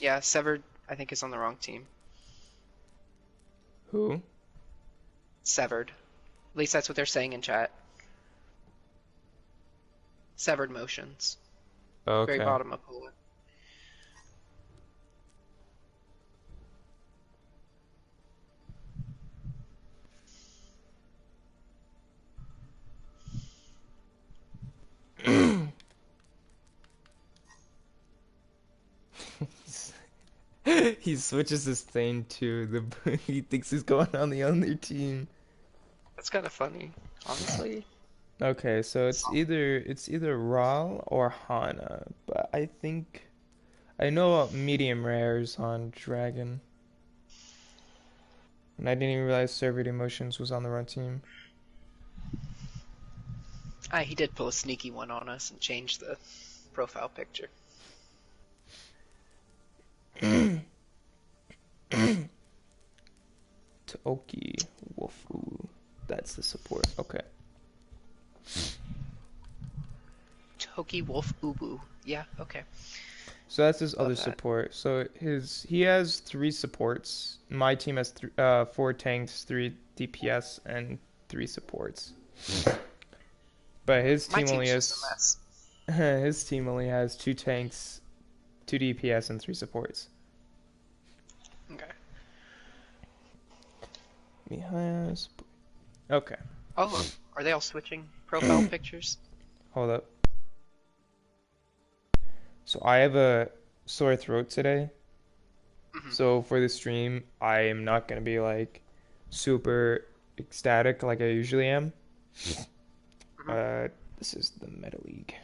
Yeah, Severed, I think, is on the wrong team. Who? Severed. At least that's what they're saying in chat. Severed Motions. Very Okay. bottom of Poland. He switches his thing to the. He thinks he's going on the other team. That's kind of funny, honestly. Okay, so it's either Raw or Hana, but I think I know about medium rares on Dragon, and I didn't even realize Servant Emotions was on the run team. He did pull a sneaky one on us and change the profile picture. Toki Wolfu, that's the support. Okay, Toki Wolf Ubu. Yeah, okay. so that's his other Love that. support. So he has three supports. My team has four tanks, three DPS, and three supports. But his My team only team's just a has mess. his team only has two tanks, two DPS, and three supports. Okay. He has. Okay, Oh, are they all switching profile pictures? hold up. So I have a sore throat today. Hmm. So for the stream, I am not gonna be like super ecstatic like I usually am. Hmm. This is the Meta League.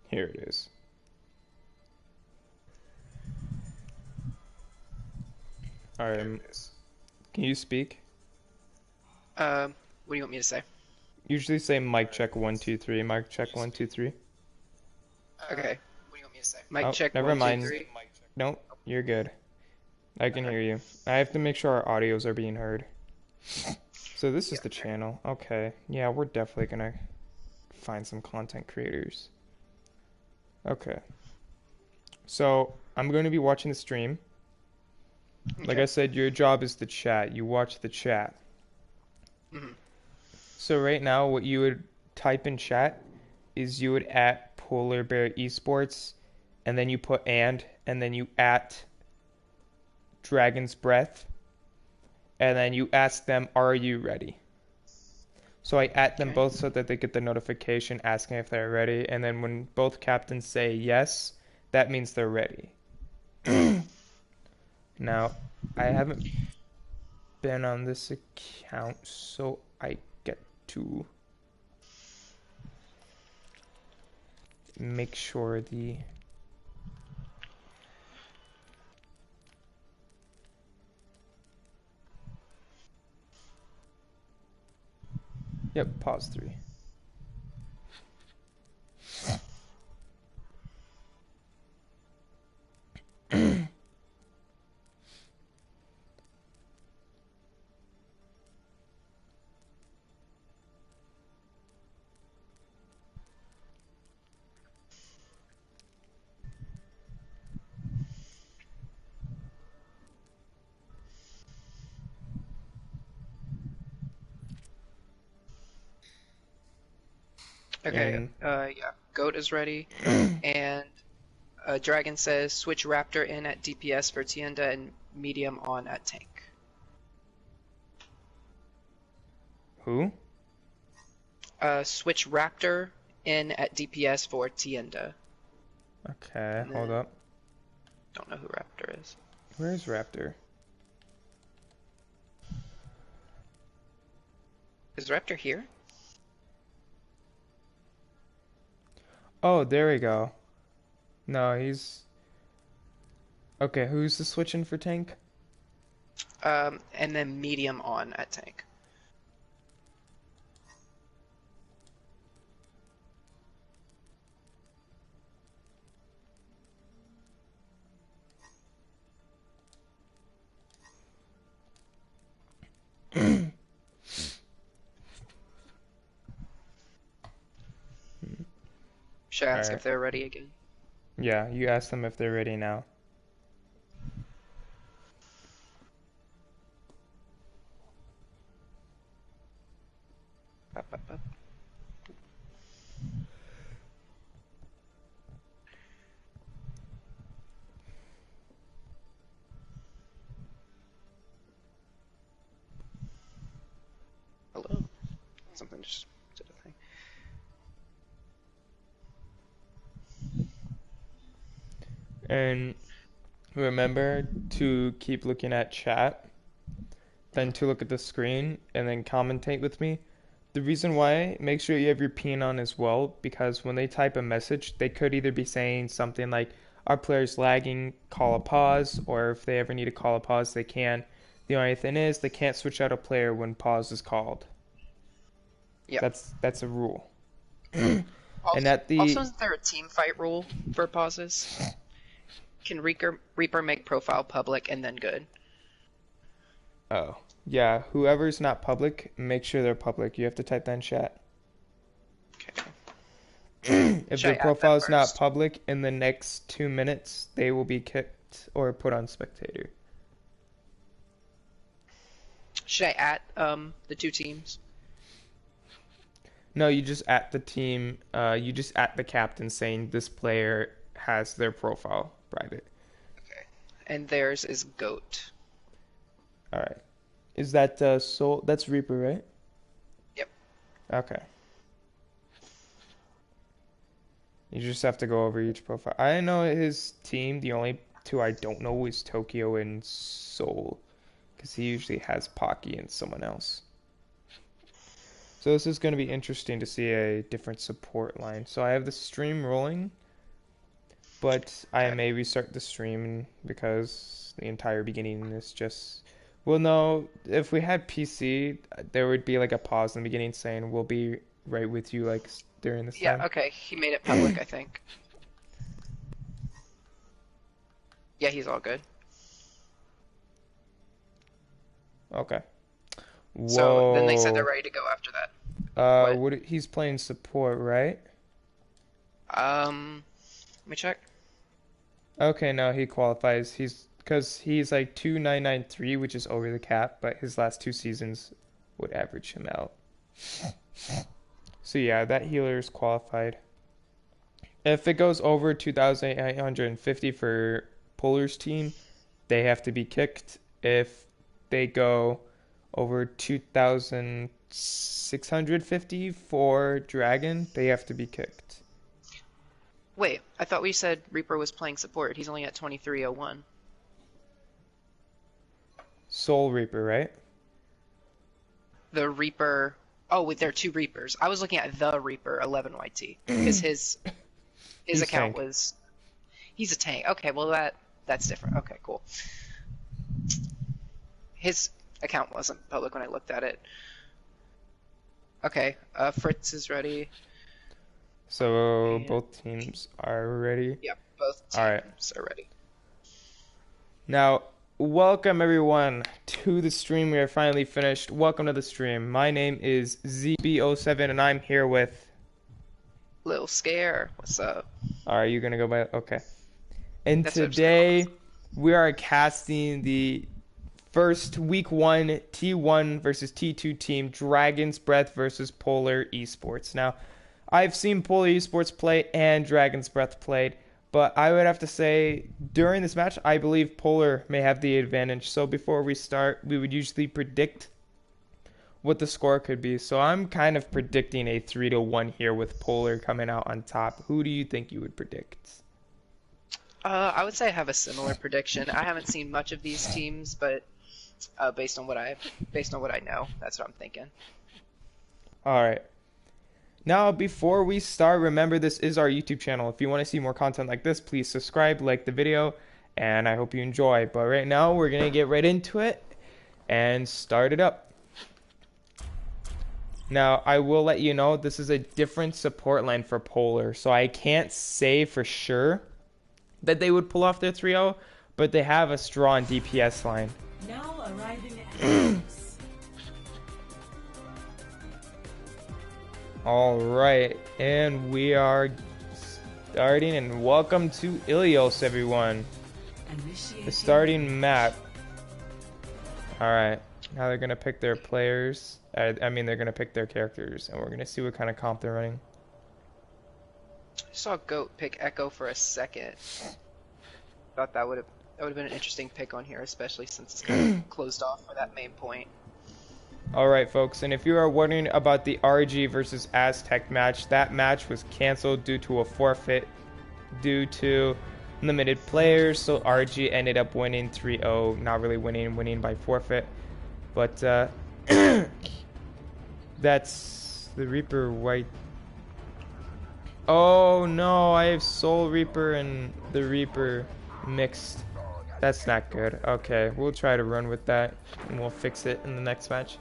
Here it is. All right, can you speak? What do you want me to say? Usually say mic check 1 2 3. Mic check 1 2 3. Okay. Mic Oh, check never one, two, mind. three. Nope, you're good. I can Okay. hear you. I have to make sure our audios are being heard. So this is Yeah. the channel. Okay. Yeah, we're definitely gonna find some content creators. Okay. So I'm going to be watching the stream. Like Okay. I said, your job is to chat. You watch the chat. Hmm. So right now, what you would type in chat is you would at Polar Bear Esports, and then you put and then you at Dragon's Breath, and then you ask them, "Are you ready?" So I at them Okay. both so that they get the notification asking if they're ready, and then when both captains say yes, that means they're ready. Now, I haven't been on this account, so I get to make sure the. Yep, pause 3. Okay. And Yeah. Goat is ready, and Dragon says switch Raptor in at DPS for Tienda and medium on at tank. who? Switch Raptor in at DPS for Tienda, Okay, and hold then up. don't know who Raptor is. Where's Raptor? Is Raptor here? Oh, there we go. No, he's. Okay, who's the switching for tank? And then medium on at tank. Should I All ask right. if they're ready again? Yeah, you ask them if they're ready now. Up, up, up. Hello. Something just did a thing. And remember to keep looking at chat, then to look at the screen, and then commentate with me. The reason why, make sure you have your PIN on as well, because when they type a message, they could either be saying something like, our player's lagging, call a pause, or if they ever need to call a pause, they can. The only thing is, they can't switch out a player when pause is called. Yep. That's a rule. And Also, at the isn't there a team fight rule for pauses? Can Reaper make profile public and then good? Oh, yeah, whoever's not public, make sure they're public. You have to type that in chat. Okay. If Should I their add them profile's not first? public in the next 2 minutes, they will be kicked or put on spectator. Should I add the two teams? No, you just at the team, you just at the captain saying this player has their profile private. Okay. And theirs is goat. All right. Is that Soul? That's Reaper, right? Yep. Okay. You just have to go over each profile. I know his team. The only two I don't know is Tokyo and Soul, because he usually has Pocky and someone else. So this is going to be interesting to see a different support line. So I have the stream rolling, but I Okay. may restart the stream because the entire beginning is just... Well, no, if we had PC, there would be like a pause in the beginning saying we'll be right with you like during this Yeah, time. okay. He made it public, I think. Yeah, he's all good. Okay. So then they said they're Whoa. ready to go after that. What? He's playing support, right? Let me check. Okay, no, he qualifies. He's because he's like 2993, which is over the cap, but his last 2 seasons would average him out. So yeah, that healer is qualified. If it goes over 2,850 for Polar's team, they have to be kicked. If they go over 2,650 for Dragon, they have to be kicked. Wait, I thought we said Reaper was playing support. He's only at 2301. Soul Reaper, right? The Reaper. Oh, wait, there are two Reapers. I was looking at the Reaper 11YT because his He's account tank. was. He's a tank. Okay, well that's different. Okay, cool. His account wasn't public when I looked at it. Okay, Fritz is ready. So And both teams are ready. yeah, both All right. teams are ready. Now, welcome everyone to the stream. We are finally finished. Welcome to the stream. My name is ZB07 and I'm here with... Little Scare, what's up? Are you gonna go by... Okay. And That's what I'm just gonna call today myself. we are casting the first week 1 T1 versus T2 team, Dragon's Breath versus Polar Esports. Now, I've seen Polar Esports play and Dragon's Breath played, but I would have to say during this match, I believe Polar may have the advantage. So before we start, we would usually predict what the score could be. So I'm kind of predicting a 3-1 here with Polar coming out on top. Who do you think you would predict? I would say I have a similar prediction. I haven't seen much of these teams, but based on what I know, that's what I'm thinking. All right. Now, before we start, remember this is our YouTube channel. If you want to see more content like this, please subscribe, like the video, and I hope you enjoy. But right now, we're going to get right into it and start it up. Now, I will let you know this is a different support line for Polar, so I can't say for sure that they would pull off their 3-0, but they have a strong DPS line. Now arriving at Alright, and we are starting, and welcome to Ilios, everyone. The starting map. Alright, now they're going to pick their players. I mean, they're going to pick their characters, and we're going to see what kind of comp they're running. I saw Goat pick Echo for a second. Thought that would have been an interesting pick on here, especially since it's kind of closed off for that main point. Alright, folks, and if you are wondering about the RG versus Aztec match, that match was canceled due to a forfeit due to limited players, so RG ended up winning 3-0, not really winning by forfeit. But that's the Reaper white. Oh no, I have Soul Reaper and the Reaper mixed. That's not good. Okay, we'll try to run with that and we'll fix it in the next match.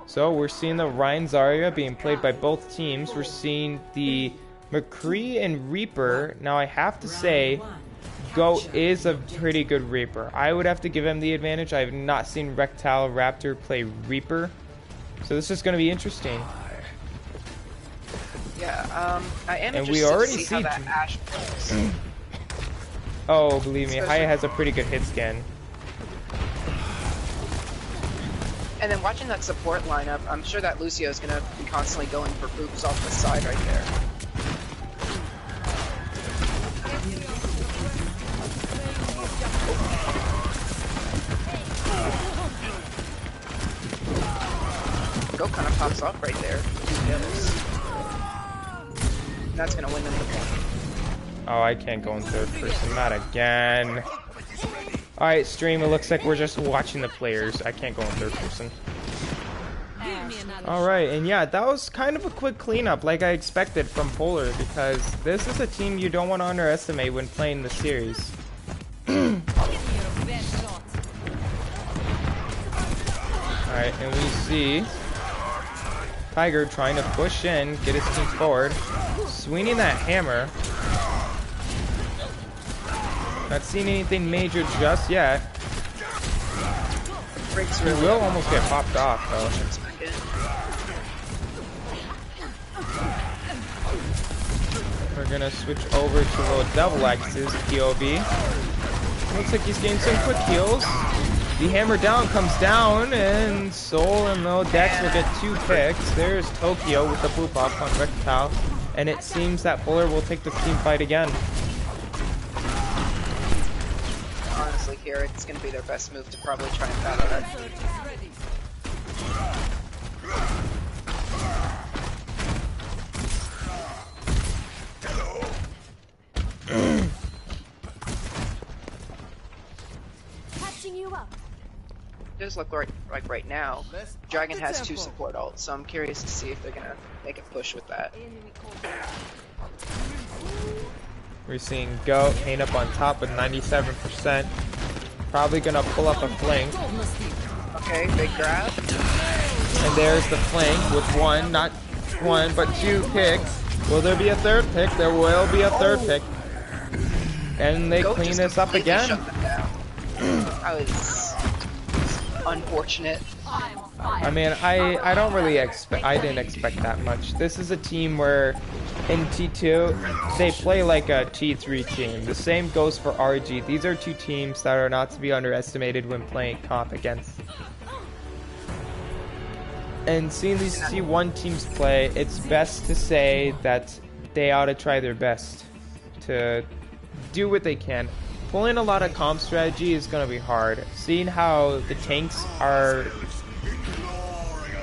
So we're seeing the Ryan Zarya being played by both teams. We're seeing the McCree and Reaper. Now I have to say, Goat is a pretty good Reaper. I would have to give him the advantage. I have not seen Rectile Raptor play Reaper, so this is going to be interesting. Yeah, I am and interested we already to see how that Ashe plays. Oh, believe me, Haya has a pretty good hit scan. And then watching that support lineup, I'm sure that Lucio is going to be constantly going for boops off the side right there. Go kind of pops off right there. That's going to win them the point. Oh, I can't go in third person. Not again. Alright, stream, it looks like we're just watching the players. I can't go in third person. Alright, and yeah, that was kind of a quick cleanup like I expected from Polar, because this is a team you don't want to underestimate when playing the series. Alright, and we see Tiger trying to push in, get his team forward, swinging that hammer. Not seeing anything major just yet. He will almost get popped off though. We're gonna switch over to little Devil Axe's POV. Looks like he's getting some quick heals. The hammer down comes down, and Soul and little Dex will get 2 picks. There's Tokyo with the boop off on Rectile, and it seems that Polar will take this team fight again. Honestly, here it's going to be their best move to probably try and battle that. Does look like right now, Dragon has 2 support ults, so I'm curious to see if they're gonna make a push with that. We're seeing Goat hang up on top with 97%. Probably gonna pull up a flank. Okay, big grab. And there's the flank with 1, not 1, but 2 picks. Will there be a third pick? There will be a third pick. And they Goat clean this up again. Shut them down. That was unfortunate. I mean, I don't really I didn't expect that much. This is a team where in T2 they play like a T3 team. The same goes for RG. These are 2 teams that are not to be underestimated when playing comp against. And seeing these T1 teams play, it's best to say that they ought to try their best to do what they can. Pulling a lot of comp strategy is going to be hard. Seeing how the tanks are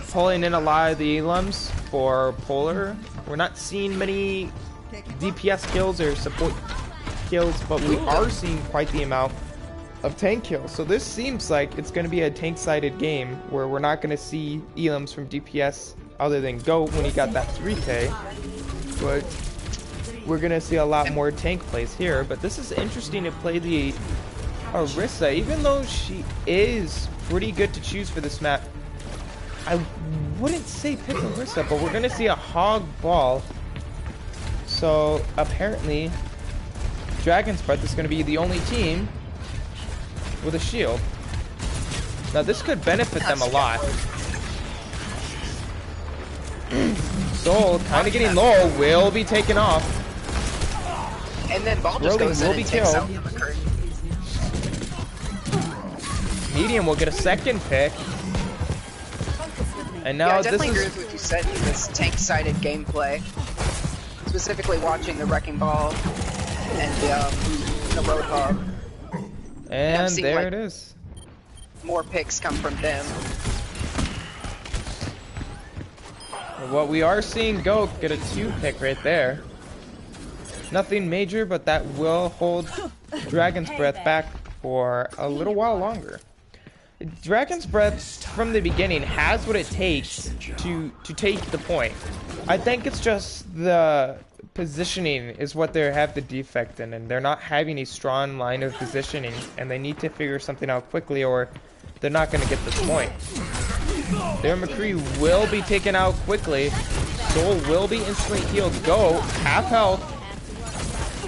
pulling in a lot of the elums for Polar, we're not seeing many DPS kills or support kills, but we are seeing quite the amount of tank kills. So this seems like it's going to be a tank-sided game where we're not going to see elums from DPS other than Goat when he got that 3K. But we're going to see a lot more tank plays here. But this is interesting to play the Orisa, even though she is pretty good to choose for this map, I wouldn't say pick Orisa, but we're going to see a hog ball. So apparently, Dragon's Breath is going to be the only team with a shield. Now this could benefit them a lot. Soul kind of getting low, will be taken off. And then Ball just goes in and takes out the McCree. Medium will get a second pick. And now yeah, I this definitely agree is... with what you said, this tank-sided gameplay. Specifically watching the Wrecking Ball and the Roadhog. And there like, it is. More picks come from them. What we are seeing Goat get a 2-pick right there. Nothing major, but that will hold Dragon's Breath back for a little while longer. Dragon's Breath from the beginning has what it takes to take the point. I think it's just the positioning is what they have the defect in, and they're not having a strong line of positioning, and they need to figure something out quickly or they're not going to get this point. Their McCree will be taken out quickly. Soul will be instantly healed. Go, half health.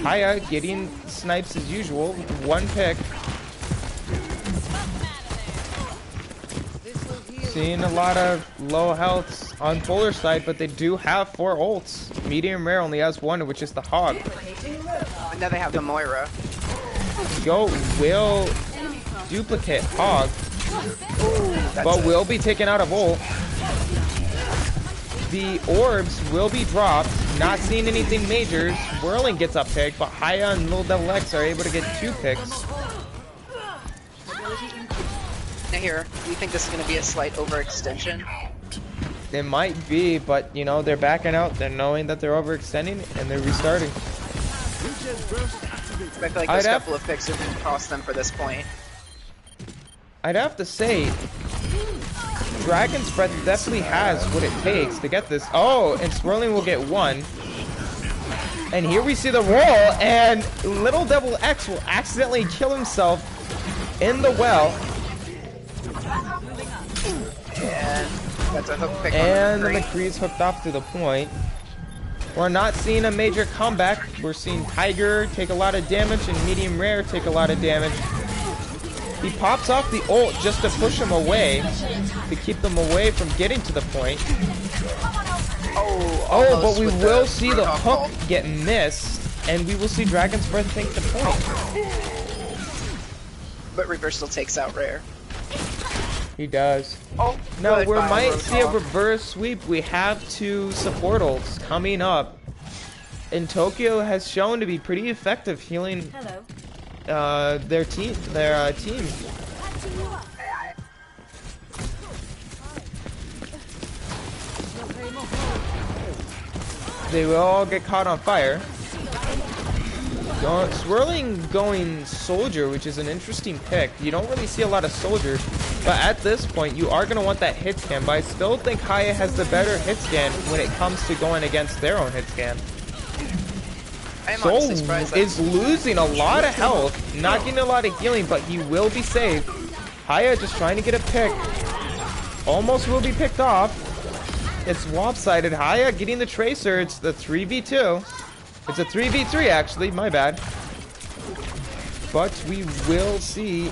Haya getting snipes as usual with 1 pick. Seeing a lot of low healths on Polar side, but they do have 4 ults. Medium Rare only has 1, which is the Hog. And now they have the Moira. Go will duplicate Hog, but will be taken out of ult. The orbs will be dropped. Not seeing anything major. Whirling gets a pick, but Haya and Little Devil X are able to get 2 picks. Now here, do you think this is going to be a slight overextension? It might be, but you know, they're backing out. They're knowing that they're overextending and they're restarting. I feel like those couple of picks are going to cost them for this point. I'd have to say, Dragon's Breath definitely has what it takes to get this. Oh, and Swirling will get 1. And here we see the roll, and Little Devil X will accidentally kill himself in the well. And that's a hook pick And on the McCree's hooked off to the point. We're not seeing a major comeback. We're seeing Tiger take a lot of damage and Medium Rare take a lot of damage. He pops off the ult just to push him away, to keep them away from getting to the point. Oh, but we will see the hook get missed, and we will see Dragon's Breath take the point. But Reaper still takes out Rare. He does. Oh, now we might see a reverse sweep. We have 2 support ults coming up, and Tokyo has shown to be pretty effective healing their team. They will all get caught on fire. Swirling going Soldier, which is an interesting pick. You don't really see a lot of Soldiers, but at this point, you are going to want that hit scan. But I still think Haya has the better hit scan when it comes to going against their own hit scan. Soul is losing a lot of health, not getting a lot of healing, but he will be saved. Haya just trying to get a pick. Almost will be picked off. It's lopsided. Haya getting the Tracer. It's the 3v2. It's a 3v3 actually, my bad. But we will see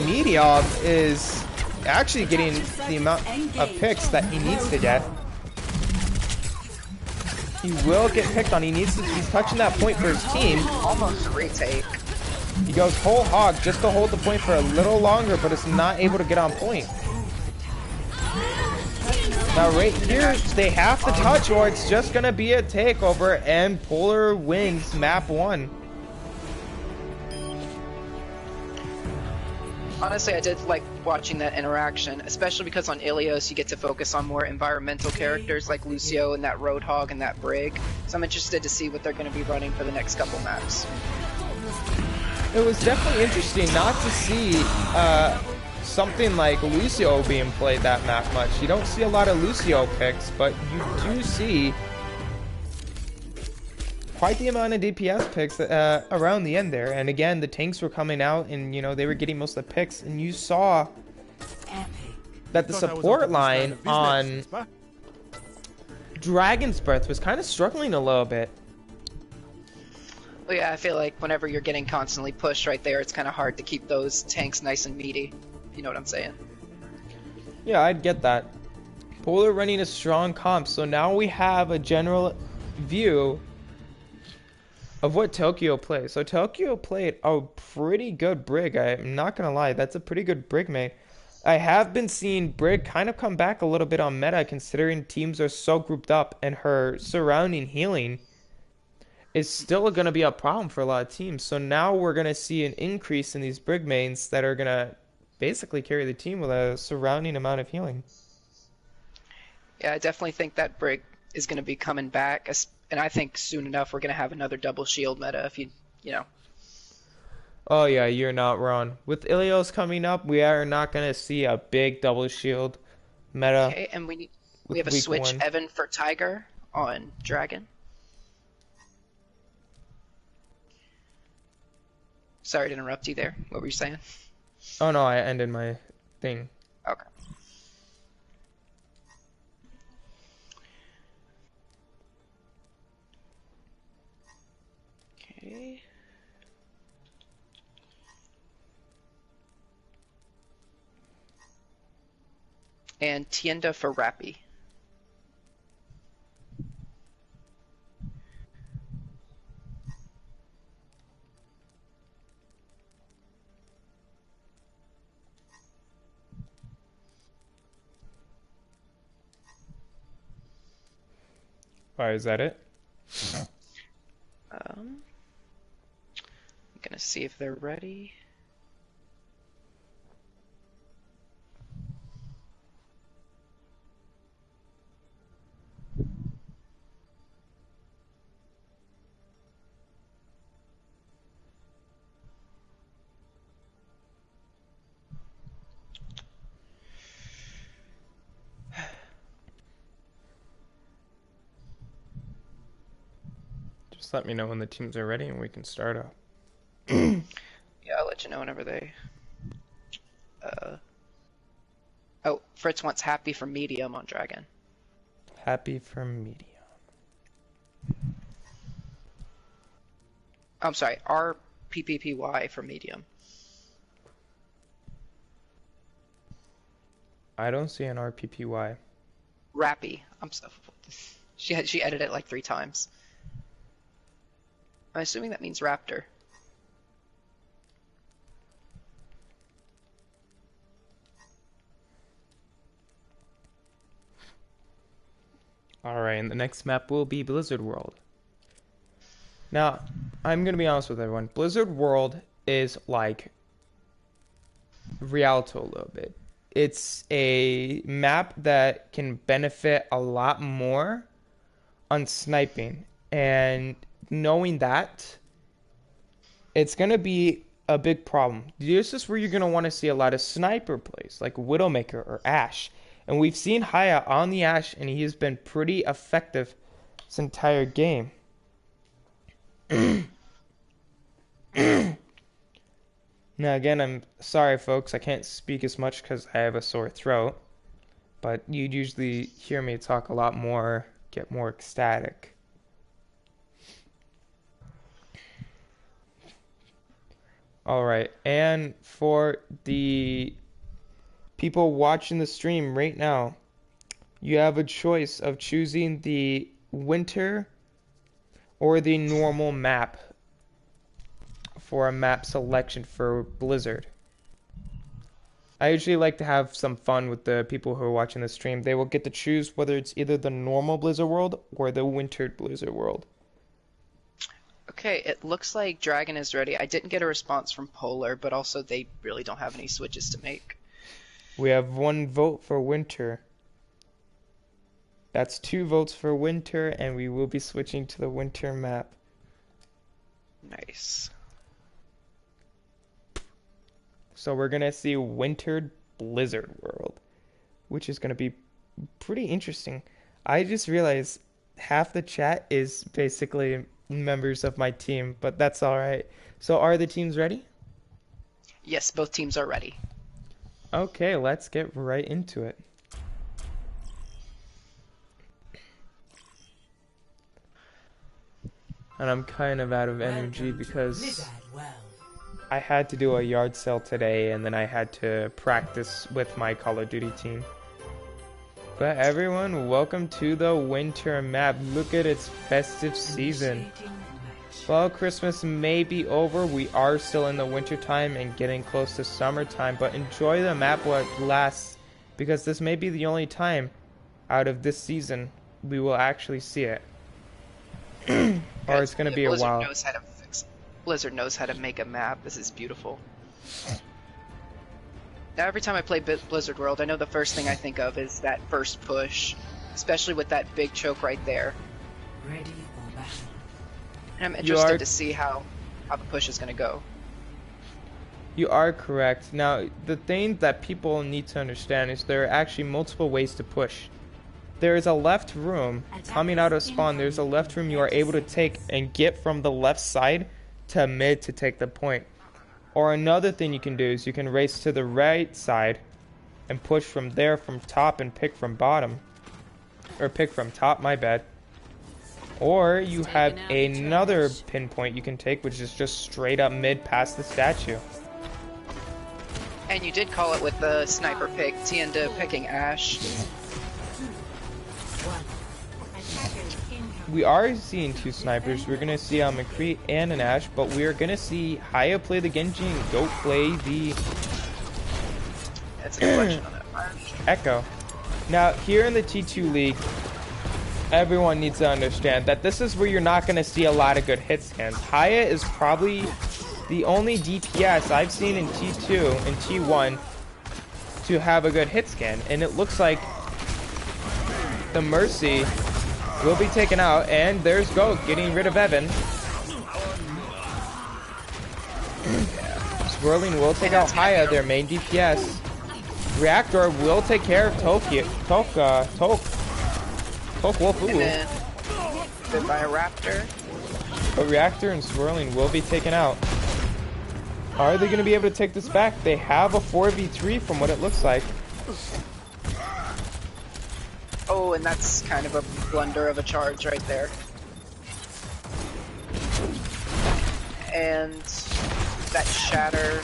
Medium is actually getting the amount of picks that he needs to get. He will get picked on. He's touching that point for his team. Almost a retake. He goes whole hog just to hold the point for a little longer, but is not able to get on point. Now right here, they have to touch or it's just going to be a takeover and Polar wins map 1. Honestly, I did like watching that interaction, especially because on Ilios you get to focus on more environmental characters like Lucio and that Roadhog and that Brig. So I'm interested to see what they're going to be running for the next couple maps. It was definitely interesting not to see something like Lucio being played that map much. You don't see a lot of Lucio picks, but you do see quite the amount of DPS picks around the end there. And again, the tanks were coming out and, you know, they were getting most of the picks. And you saw that the support line on Dragon's Breath was kind of struggling a little bit. Well, yeah, I feel like whenever you're getting constantly pushed right there, it's kind of hard to keep those tanks nice and meaty. If you know what I'm saying? Yeah, I'd get that. Polar running a strong comp, so now we have a general view of what Tokyo plays. So Tokyo played a pretty good Brig. I'm not gonna lie, that's a pretty good Brig mate. I have been seeing Brig kind of come back a little bit on meta, considering teams are so grouped up, and her surrounding healing is still going to be a problem for a lot of teams. So now we're going to see an increase in these Brig mains that are going to basically carry the team with a surrounding amount of healing. Yeah, I definitely think that Brig is going to be coming back, and I think soon enough we're going to have another double shield meta. If you know. Oh yeah, you're not wrong. With Ilios coming up, we are not going to see a big double shield meta. Okay, and we have a switch Evan for Tiger on Dragon. Sorry to interrupt you there. What were you saying? Oh no, I ended my thing. Okay. Okay. And Tienda for Rappy. Alright, is that it? I'm gonna see if they're ready. Just let me know when the teams are ready and we can start up. Yeah, I'll let you know whenever they... Oh, Fritz wants happy for medium on Dragon. Happy for medium. I'm sorry, RPPPY for medium. I don't see an RPPY. Rappy. I'm so... She edited it like 3 times. I'm assuming that means Raptor. Alright, and the next map will be Blizzard World. Now, I'm going to be honest with everyone. Blizzard World is like Rialto a little bit. It's a map that can benefit a lot more on sniping. And knowing that, it's going to be a big problem. This is where you're going to want to see a lot of sniper plays, like Widowmaker or Ashe. And we've seen Haya on the Ashe, and he has been pretty effective this entire game. Now, again, I'm sorry, folks. I can't speak as much because I have a sore throat. But you'd usually hear me talk a lot more, get more ecstatic. Alright, and for the people watching the stream right now, you have a choice of choosing the winter or the normal map for a map selection for Blizzard. I usually like to have some fun with the people who are watching the stream. They will get to choose whether it's either the normal Blizzard world or the wintered Blizzard world. Okay, it looks like Dragon is ready. I didn't get a response from Polar, but also they really don't have any switches to make. We have 1 vote for winter. That's 2 votes for winter, and we will be switching to the winter map. Nice. So we're going to see wintered Blizzard world, which is going to be pretty interesting. I just realized half the chat is basically members of my team, but that's all right. So are the teams ready? Yes, both teams are ready. Okay, let's get right into it. And I'm kind of out of energy because I had to do a yard sale today and then I had to practice with my Call of Duty team. But everyone, welcome to the winter map. Look at its festive season. Well, Christmas may be over. We are still in the winter time and getting close to summertime, but enjoy the map while it lasts, because this may be the only time out of this season we will actually see it. Or it's going to be a while. Blizzard knows how to make a map. This is beautiful. Now, every time I play Blizzard World, I know the first thing I think of is that first push, especially with that big choke right there. Ready for battle. And I'm interested to see how the push is going to go. You are correct. Now, the thing that people need to understand is there are actually multiple ways to push. There is a left room coming out of spawn. There's a left room you are able to take and get from the left side to mid to take the point. Or another thing you can do is you can race to the right side and push from there from top and pick from bottom. Or pick from top, my bad. Or you have another pinpoint you can take, which is just straight up mid past the statue. And you did call it with the sniper pick, Tienda picking Ashe. We are seeing two snipers. We're going to see McCree and an Ashe, but we are going to see Haya play the Genji and Goat play the That's a good question on that. Echo. Now, here in the T2 League, everyone needs to understand that this is where you're not going to see a lot of good hit scans. Haya is probably the only DPS I've seen in T2 and T1 to have a good hit scan, and it looks like the Mercy will be taken out, and there's Goat getting rid of Evan. Swirling will take out Haya, their main DPS. Reactor will take care of Tok Wolfu. And then hit by a Raptor. But Reactor and Swirling will be taken out. Are they going to be able to take this back? They have a 4v3 from what it looks like. Oh, and that's kind of a blunder of a charge right there. And that Shatter...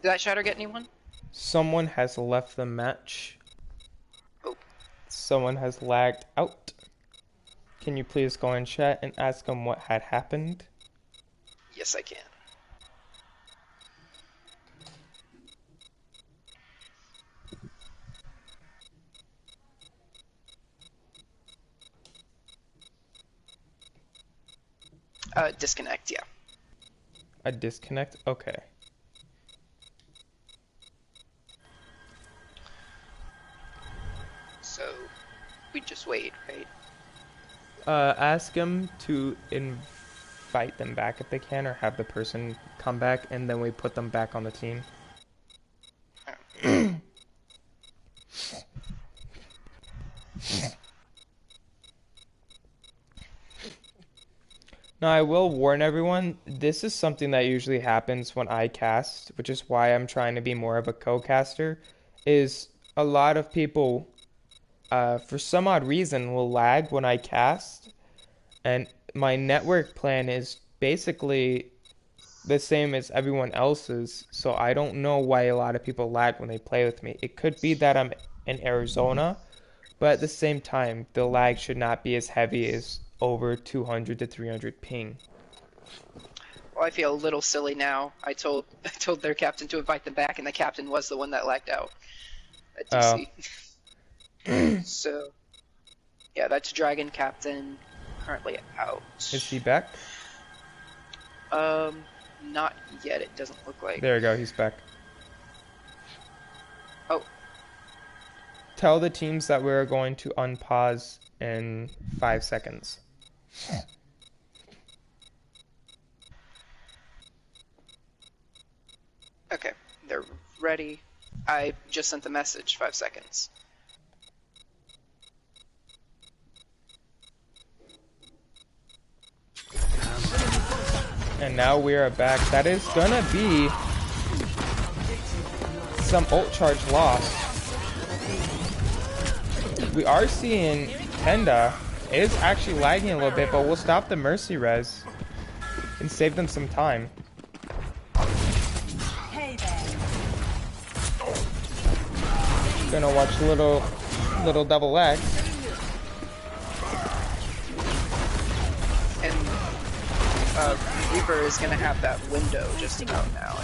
Did that Shatter get anyone? Someone has left the match. Oh. Someone has lagged out. Can you please go in chat and ask them what had happened? Yes, I can. Disconnect, yeah. A disconnect? Okay. So, we just wait, right? Ask them to invite them back if they can, or have the person come back, and then we put them back on the team. Now, I will warn everyone, this is something that usually happens when I cast, which is why I'm trying to be more of a co-caster, is a lot of people, for some odd reason, will lag when I cast, and my network plan is basically the same as everyone else's, so I don't know why a lot of people lag when they play with me. It could be that I'm in Arizona, but at the same time, the lag should not be as heavy as over 200 to 300 ping. Well, I feel a little silly now. I told their captain to invite them back, and the captain was the one that lagged out at DC. So, yeah, that's Dragon Captain currently out. Is he back? Not yet. It doesn't look like. There we go. He's back. Oh. Tell the teams that we're going to unpause in 5 seconds. Okay, they're ready. I just sent the message. 5 seconds. And now we are back. That is gonna be some ult charge loss. We are seeing Tenda is actually lagging a little bit, but we'll stop the Mercy res and save them some time. Gonna watch little double X. And Reaper is gonna have that window just about now.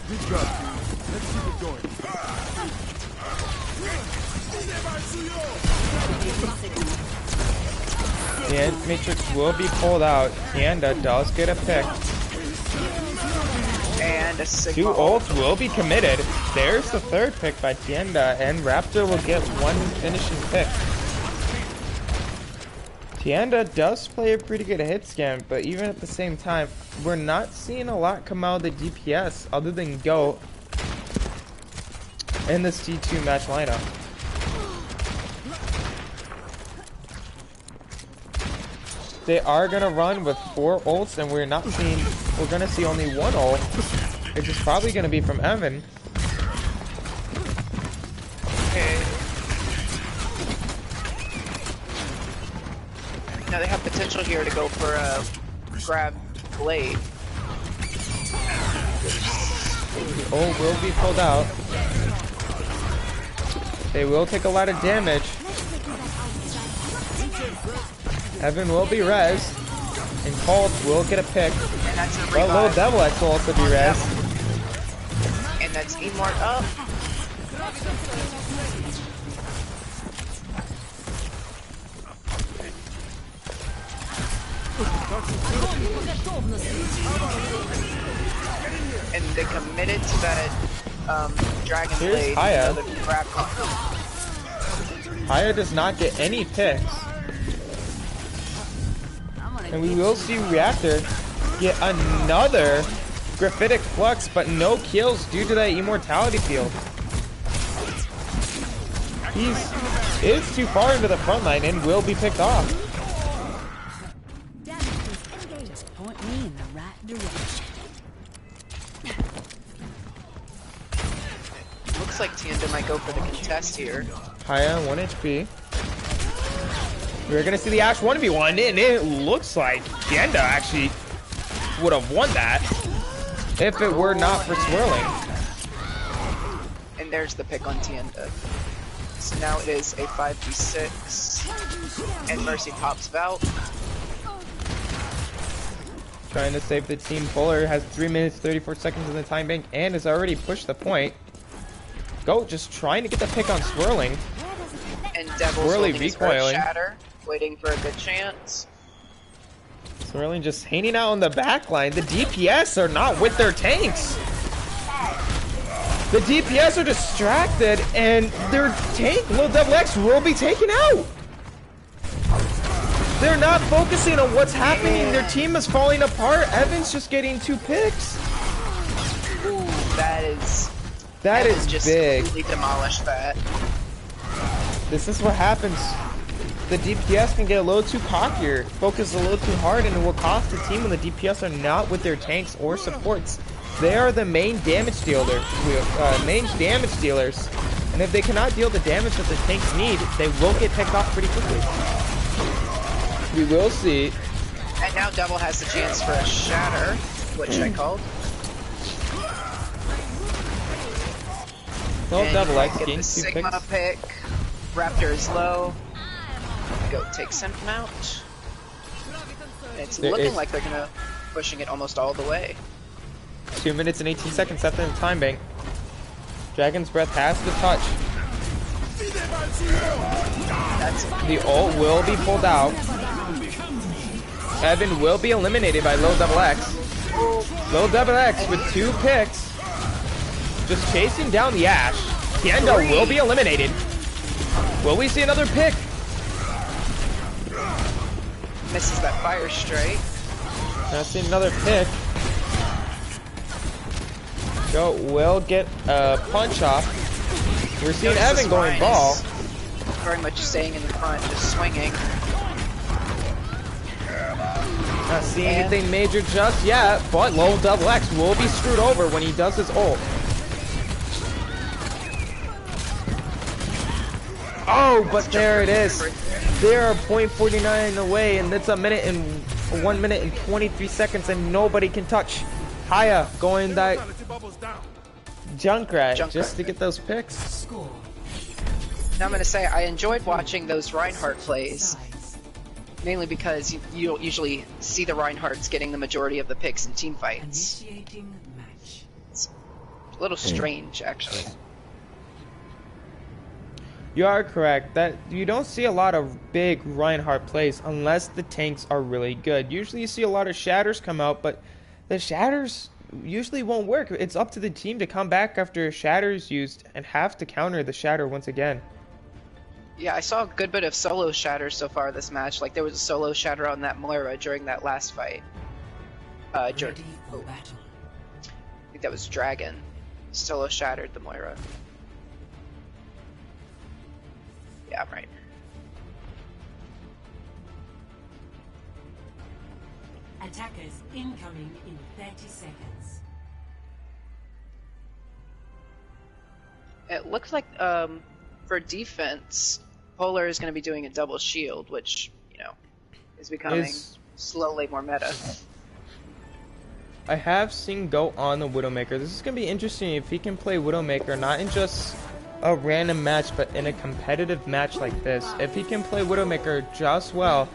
Good job, dude. Let's keep it going. The Ant Matrix will be pulled out. Tienda does get a pick. And a Sigma. 2 ults will be committed. There's the third pick by Tienda, and Raptor will get 1 finishing pick. Tienda does play a pretty good hit scan, but even at the same time, we're not seeing a lot come out of the DPS other than Goat in this T2 match lineup. They are gonna run with 4 ults, and we're gonna see only 1 ult, which is probably gonna be from Evan. Okay. Now they have potential here to go for a grab blade. The ult will be pulled out. They will take a lot of damage. Evan will be res, and Colt will get a pick. And that's a But Little revive. Devil X will also be res. And that's Emort up. And they committed to that Dragon Here's Blade. Haya. The grab combo. Haya does not get any picks. And we will see Reactor get another Graphitic Flux, but no kills due to that Immortality field. Is too far into the front line and will be picked off. Point me in the right direction. Looks like Tienda might go for the contest here. Haya 1 HP. We're gonna see the Ash 1v1, and it looks like Tienda actually would have won that if it were not for swirling. And there's the pick on Tienda. So now it is a 5v6. And Mercy pops out. Trying to save the team. Fuller has 3 minutes 34 seconds in the time bank and has already pushed the point. Goat just trying to get the pick on swirling. And Devil's Swirly holding his first recoiling. shatter, waiting for a good chance. Swirling just hanging out on the back line. The DPS are not with their tanks. The DPS are distracted, and their tank, Little Devil X, will be taken out. They're not focusing on what's happening. Their team is falling apart. Evan's just getting 2 picks. Ooh, that is That is just big. completely demolished that. This is what happens. The DPS can get a little too cockier, focus a little too hard, and it will cost the team when the DPS are not with their tanks or supports. They are the main damage dealers, and if they cannot deal the damage that the tanks need, they will get picked off pretty quickly. We will see. And now Devil has the chance for a shatter, which I called. Little And Devil X get gains the 2 Sigma picks. pick. Raptor is low. Goat takes him out. It's There looking is- like they're gonna pushing it almost all the way. 2 minutes and 18 seconds after the time bank. Dragon's Breath has the touch. That's The ult will be pulled out. Evan will be eliminated by Little Devil X. Little Devil X with 2 picks. Just chasing down the Ash. Tienda will be eliminated. Will we see another pick? misses that fire strike. Gonna see another pick. Joe will get a punch off. We're seeing Evan going ball. Very much staying in the front, just swinging. Not seeing anything major just yet, but low double X will be screwed over when he does his ult. Oh, but there it is. They're 0.49 away, and it's 1 minute and 23 seconds, and nobody can touch. Haya going that Junkrat just to get those picks. Now I'm going to say I enjoyed watching those Reinhardt plays, mainly because you don't usually see the Reinhardts getting the majority of the picks in team fights. It's a little strange, actually. You are correct that you don't see a lot of big Reinhardt plays unless the tanks are really good. Usually you see a lot of shatters come out, but the shatters usually won't work. It's up to the team to come back after a shatter is used and have to counter the shatter once again. Yeah, I saw a good bit of solo shatters so far this match. Like there was a solo shatter on that Moira during that last fight. I think that was Dragon. Solo shattered the Moira. Yeah, I'm right. Attackers incoming in 30 seconds. It looks like for defense, Polar is going to be doing a double shield, which, you know, is becoming slowly more meta. I have seen Go on the Widowmaker. This is going to be interesting if he can play Widowmaker, not in just a random match, but in a competitive match like this. If he can play Widowmaker just well,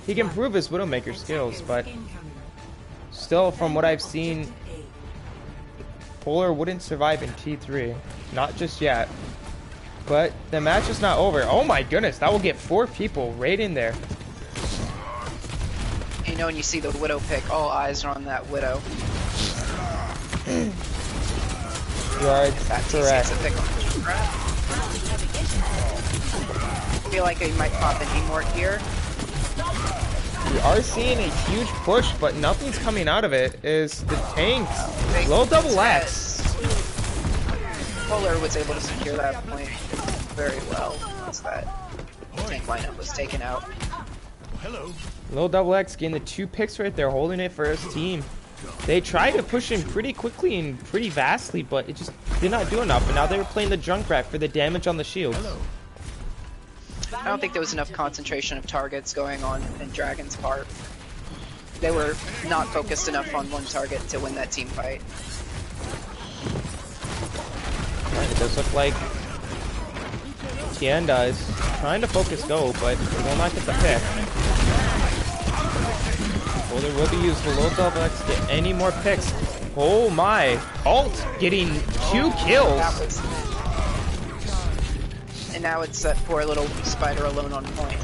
he can prove his Widowmaker skills, but still, from what I've seen, Polar wouldn't survive in T3. Not just yet. But the match is not over. Oh my goodness, that will get 4 people right in there. You know when you see the Widow pick, all eyes are on that Widow. You are correct. I feel like he might pop an Emort here. We are seeing a huge push, but nothing's coming out of it. Is the tanks. Low double X. Polar was able to secure that point very well once that tank lineup was taken out. Hello. Low double X getting the 2 picks right there, holding it for his team. They tried to push him pretty quickly and pretty vastly, but it just did not do enough. And now they were playing the Junkrat for the damage on the shields. I don't think there was enough concentration of targets going on in Dragon's part. They were not focused enough on one target to win that team fight. It does look like Tienda is trying to focus Go, but will not get the pick. Well, there will be used for low double X to get any more picks. Oh my! Alt getting 2 kills! And now it's that poor little spider alone on point.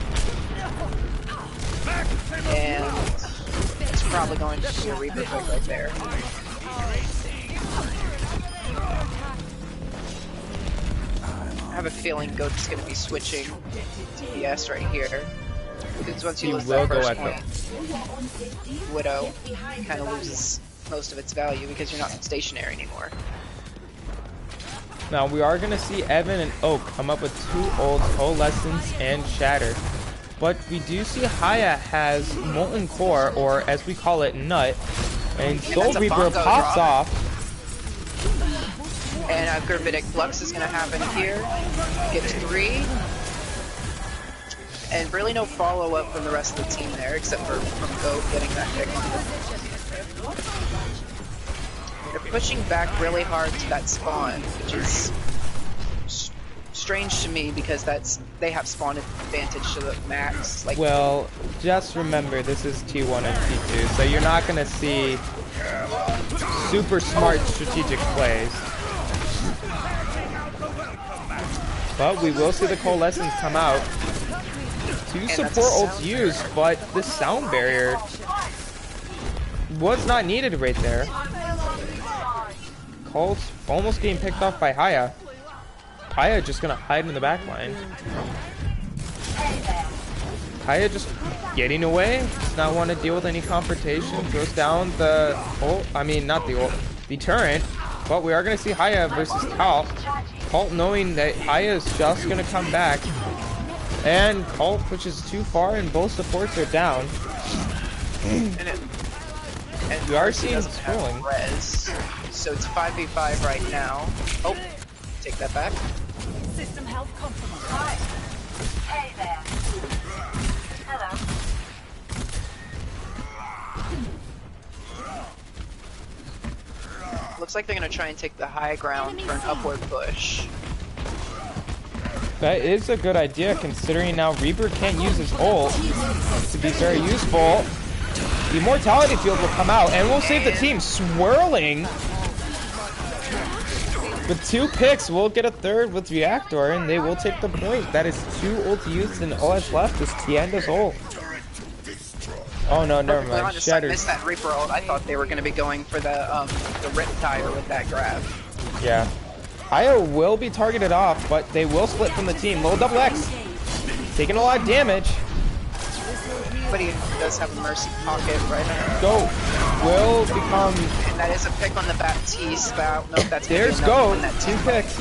And it's probably going to be a Reaper pick right there. I have a feeling Goat's going to be switching DPS right here. Because once you lose that first point, Widow kind of loses most of its value because you're not stationary anymore. Now we are going to see Evan and Oak come up with 2 ults, Coalescence and Shatter. But we do see Haya has Molten Core, or as we call it, Nut. And Soul Reaper pops off. And a Gravitic Flux is going to happen here. Gets 3. And really no follow-up from the rest of the team there, except for from Goat getting that pick on them. They're pushing back really hard to that spawn, which is strange to me because they have spawn advantage to the max. Like, well, just remember this is T1 and T2, so you're not going to see super smart strategic plays. But we will see the Coalescence come out. 2 support ults used, but the sound barrier was not needed right there. Colt's almost getting picked off by Haya. Haya just gonna hide in the back line. Haya just getting away. Does not want to deal with any confrontation. Throws down the ult. I mean, not the ult. The turret. But we are going to see Haya versus Colt. Colt knowing that Haya is just going to come back. And Colt pushes too far and both supports are down. And we are seeing scrolling. Res, so it's 5v5 right now. Oh, take that back. System health compromised. Hey there. Hello. Looks like they're gonna try and take the high ground for an upward push. That is a good idea considering now Reaper can't use his ult to be very useful. The Immortality Field will come out and we'll save the team. Swirling with 2 picks, we'll get a third with Reactor and they will take the point. That is 2 ult used and all that's left is Tienda's ult. Oh no, never mind. Honest, I missed that Reaper ult. I thought they were going to be going for the Riptire with that grab. Yeah. Io will be targeted off, but they will split from the team. Little double X. Taking a lot of damage. But he does have a Mercy pocket right now. Go. Will become... And that is a pick on the Baptiste, but I don't know if that's There's Go. 2 picks.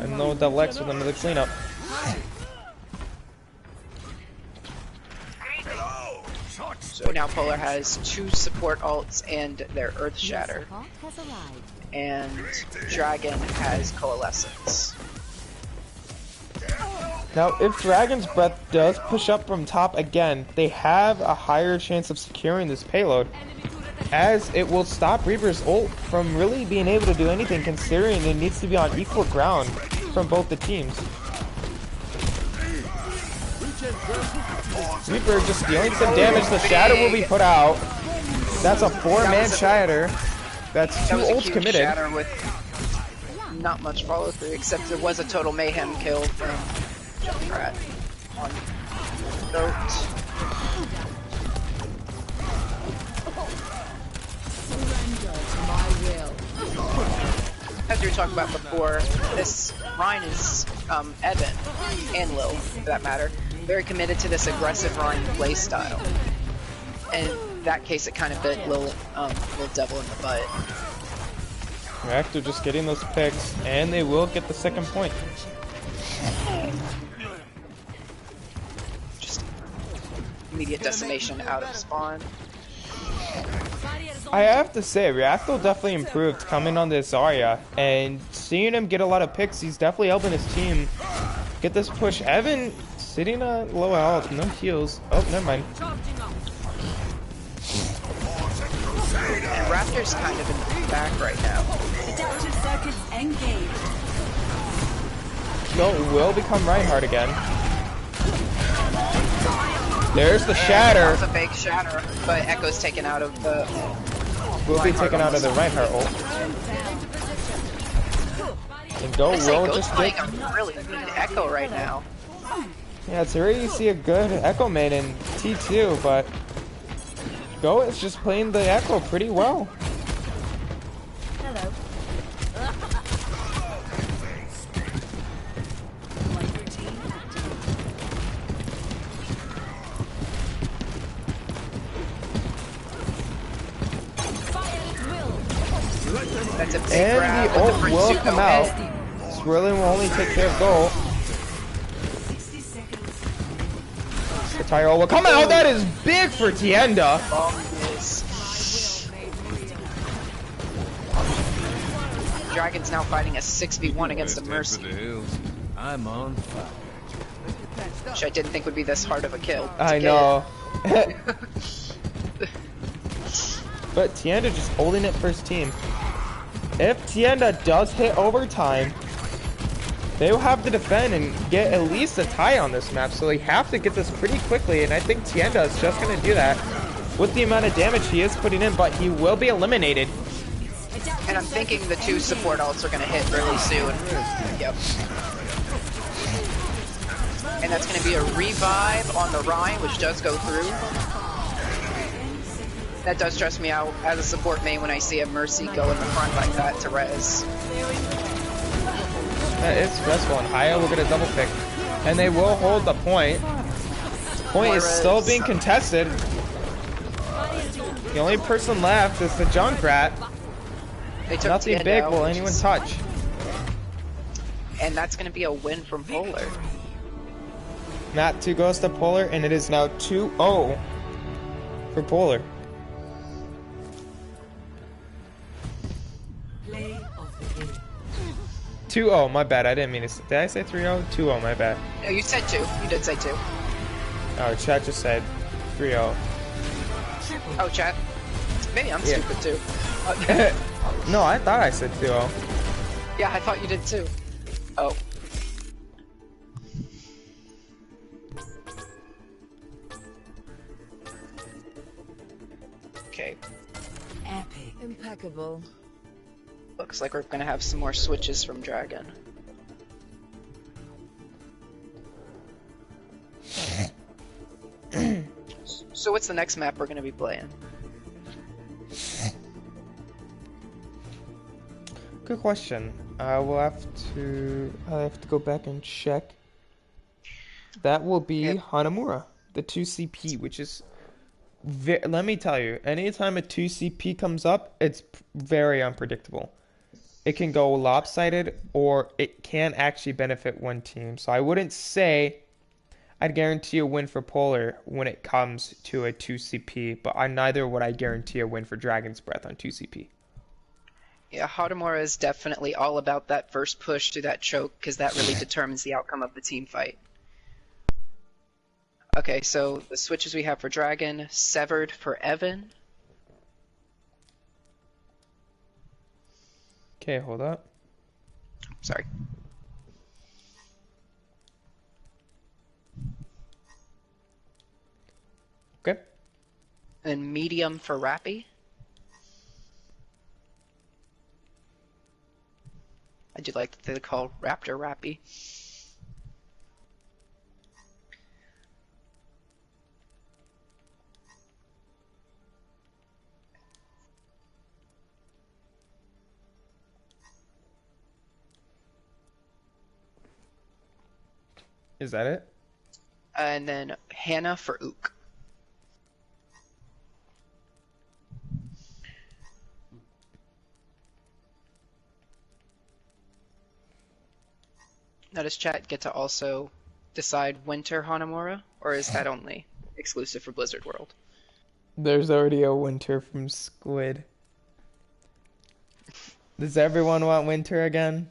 And no double X with another cleanup. So now Polar has 2 support ults and their Earth Shatter. And Dragon has Coalescence. Now, if Dragon's Breath does push up from top again, they have a higher chance of securing this payload, as it will stop Reaper's ult from really being able to do anything, considering it needs to be on equal ground from both the teams. Reaper just dealing some damage. The Shatter will be put out. That's a 4-man Shatter. That's 2 ults committed. Shatter with not much follow through, except there was a total mayhem kill from Junkrat on Goat. As we were talking about before, this Rhine is Evan and Lil, for that matter, very committed to this aggressive Rhine playstyle. And in that case, it kind of bit Lil Devil in the butt. Reactor just getting those picks, and they will get the second point. Just immediate decimation out of spawn. I have to say, Reactor definitely improved coming on this Zarya, and seeing him get a lot of picks, he's definitely helping his team get this push. Evan sitting at low health, no heals. Oh, never mind. And Raptor's kind of in the back right now. Adaptive circuits engaged. No, will become Reinhardt again. There's the Shatter. That was a big Shatter, but Echo's taken out of the... Will be taken out of the Reinhardt ult. And Go will just playing get... a really good Echo right now. Yeah, it's rare you see a good Echo main in T2, but Go is just playing the Echo pretty well. Hello. That's a big And grab. the ult will come out. Swirling will only take care of Go. The tire ult will come out. That is big for Tienda. Dragon's now fighting a 6v1 against a Mercy, I'm on fire. which I didn't think would be this hard of a kill. I know. But Tienda just holding it for his team. If Tienda does hit overtime, they will have to defend and get at least a tie on this map, so they have to get this pretty quickly, and I think Tienda is just going to do that with the amount of damage he is putting in, but he will be eliminated. And I'm thinking the 2 support ults are going to hit really soon. Yep. And that's going to be a revive on the Rhine, which does go through. That does stress me out as a support main when I see a Mercy go in the front like that to res. That is stressful, and Aya will get a double pick. And they will hold the point. Point is still being contested. The only person left is the Junkrat. Nothing big will anyone touch. And that's going to be a win from Polar. Matt 2 goes to Polar, and it is now 2-0 for Polar. Play of the game. 2-0, my bad. I didn't mean to. Did I say 3-0? 2-0, my bad. No, you said 2. You did say 2. Oh, chat just said 3-0. Oh, chat. Maybe I'm stupid too. No, I thought I said 2-0. Yeah, I thought you did too. Oh. Okay. Epic. Impeccable. Looks like we're gonna have some more switches from Dragon. So what's the next map we're gonna be playing? Good question. I'll have to go back and check. That will be Hanamura, the 2CP, which is let me tell you, anytime a 2CP comes up, it's very unpredictable. It can go lopsided, or it can actually benefit one team. So I wouldn't say I'd guarantee a win for Polar when it comes to a 2CP, but neither would I guarantee a win for Dragon's Breath on 2CP. Yeah, Hadamura is definitely all about that first push to that choke, because that really determines the outcome of the team fight. Okay, so the switches we have for Dragon, Severed for Evan. Okay, hold up. Sorry. Okay. And Medium for Rappy. I do like that they call Raptor Rappy. Is that it? And then Hannah for Ook. Now does chat get to also decide Winter Hanamura, or is that only exclusive for Blizzard World? There's already a Winter from Squid. Does everyone want Winter again?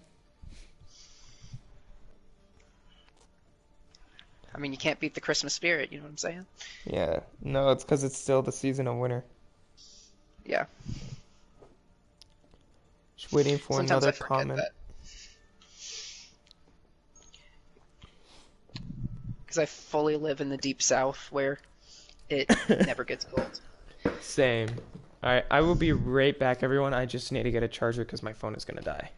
I mean, you can't beat the Christmas spirit, you know what I'm saying? Yeah. No, it's because it's still the season of winter. Yeah. Just waiting for Sometimes another I forget comment. that. Because I fully live in the deep south where it never gets cold. Same. Alright, I will be right back, everyone. I just need to get a charger because my phone is going to die.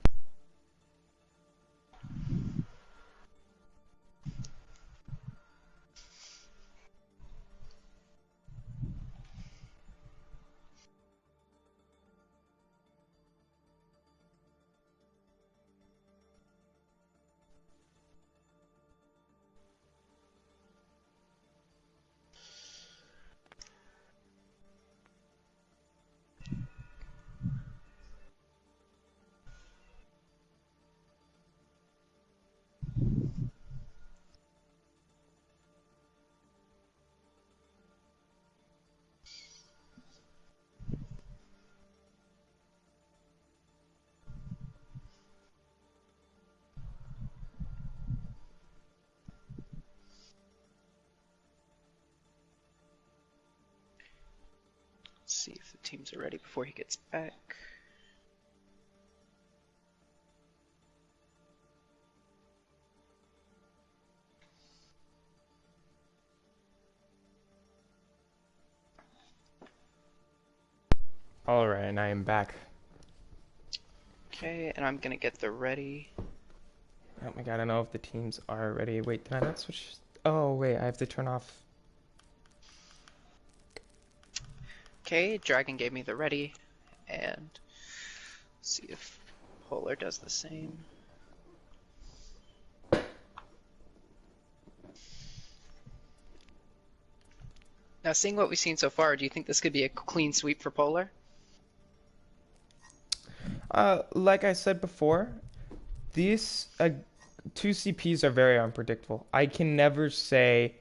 Let's see if the teams are ready before he gets back. Alright, and I am back. Okay, and I'm gonna get the ready. Oh my god, I don't know if the teams are ready. Wait, did I not switch? Oh, wait, I have to turn off. Okay, Dragon gave me the ready, and let's see if Polar does the same. Now, seeing what we've seen so far, do you think this could be a clean sweep for Polar? Like I said before, these two CPs are very unpredictable. I can never say,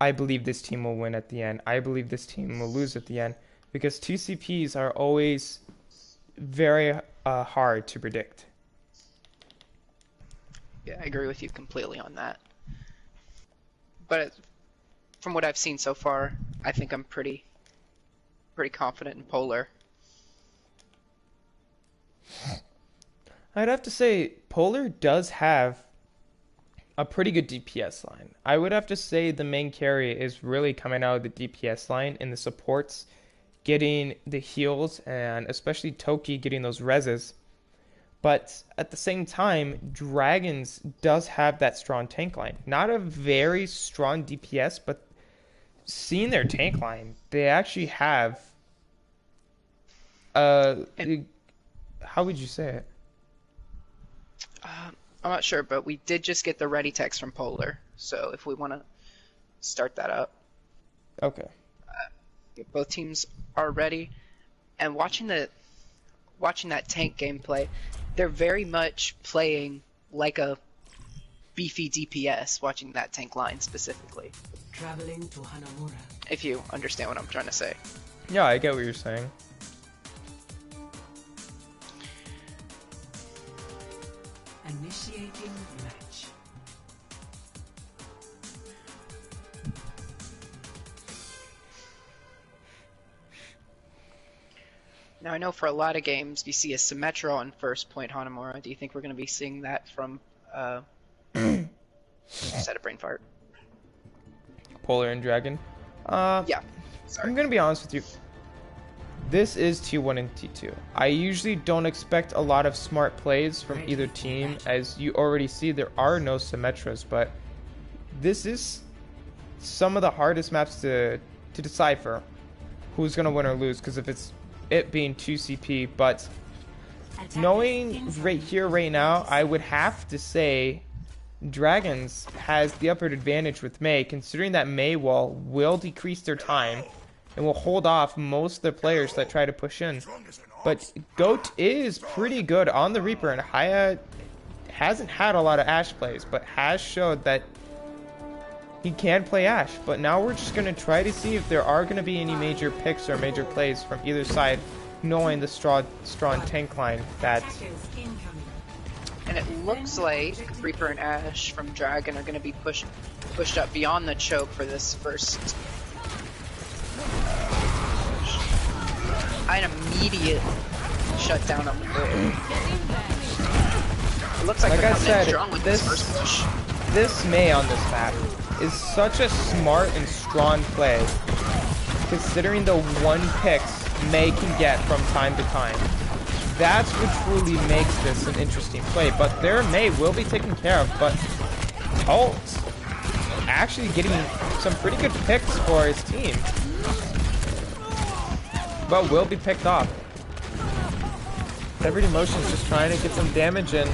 I believe this team will win at the end. I believe this team will lose at the end. Because two CPs are always very hard to predict. Yeah, I agree with you completely on that. But from what I've seen so far, I think I'm pretty confident in Polar. I'd have to say Polar does have a pretty good DPS line. I would have to say the main carry is really coming out of the DPS line and the supports getting the heals, and especially Toki getting those reses. But at the same time, Dragons does have that strong tank line. Not a very strong DPS, but seeing their tank line, they actually have how would you say it? I'm not sure, but we did just get the ready text from Polar, so if we want to start that up. Okay. Both teams are ready, and watching that tank gameplay, they're very much playing like a beefy DPS, watching that tank line specifically. Traveling to Hanamura. If you understand what I'm trying to say. Yeah, I get what you're saying. Initiating match. Now I know for a lot of games you see a Symmetra on first point Hanamura. Do you think we're going to be seeing that from just had a brain fart. Polar and Dragon. Yeah. Sorry. I'm gonna be honest with you. This is T1 and T2. I usually don't expect a lot of smart plays from either team. As you already see, there are no Symmetras, but this is some of the hardest maps to decipher who's gonna win or lose, because if it's it being 2 CP, but knowing right here, right now, I would have to say Dragons has the upward advantage with Mei, considering that Mei will decrease their time and will hold off most of the players that try to push in. But Goat is pretty good on the Reaper, and Haya hasn't had a lot of Ashe plays, but has showed that he can play Ashe. But now we're just going to try to see if there are going to be any major picks or major plays from either side, knowing the strong tank line that... And it looks like Reaper and Ashe from Dragon are going to be pushed up beyond the choke for this first. An immediate shutdown of the bridge. It looks like I they're coming in said, strong with this first push. This Mei on this map is such a smart and strong play, considering the one picks Mei can get from time to time. That's what truly makes this an interesting play. But their Mei will be taken care of, but Alt actually getting some pretty good picks for his team, but will be picked off. Severed Emotions just trying to get some damage in.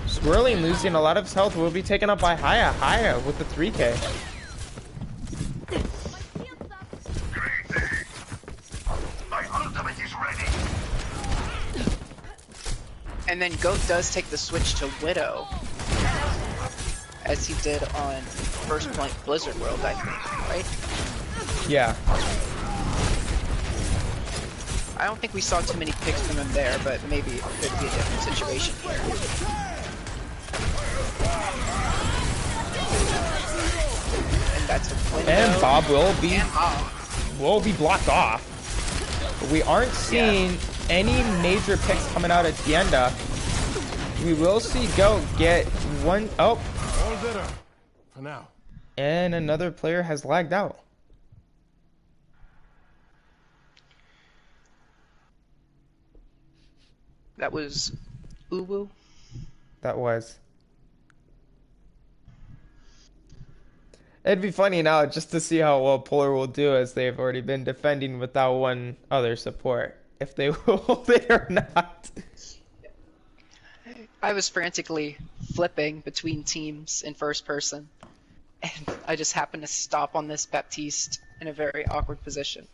Swirling losing a lot of his health, will be taken up by Haya with the 3k. And then Goat does take the switch to Widow, as he did on First Point Blizzard World, I think, right? Yeah. I don't think we saw too many picks from him there, but maybe it could be a different situation here. And that's a window. And Bob will be And blocked off. But we aren't seeing any major picks coming out at Tienda. We will see Goat get one. Oh. All better for now. And another player has lagged out. That was Uwu. That was. It'd be funny now just to see how well Polar will do, as they've already been defending without one other support. If they will hold it or not. I was frantically flipping between teams in first person, and I just happened to stop on this Baptiste in a very awkward position.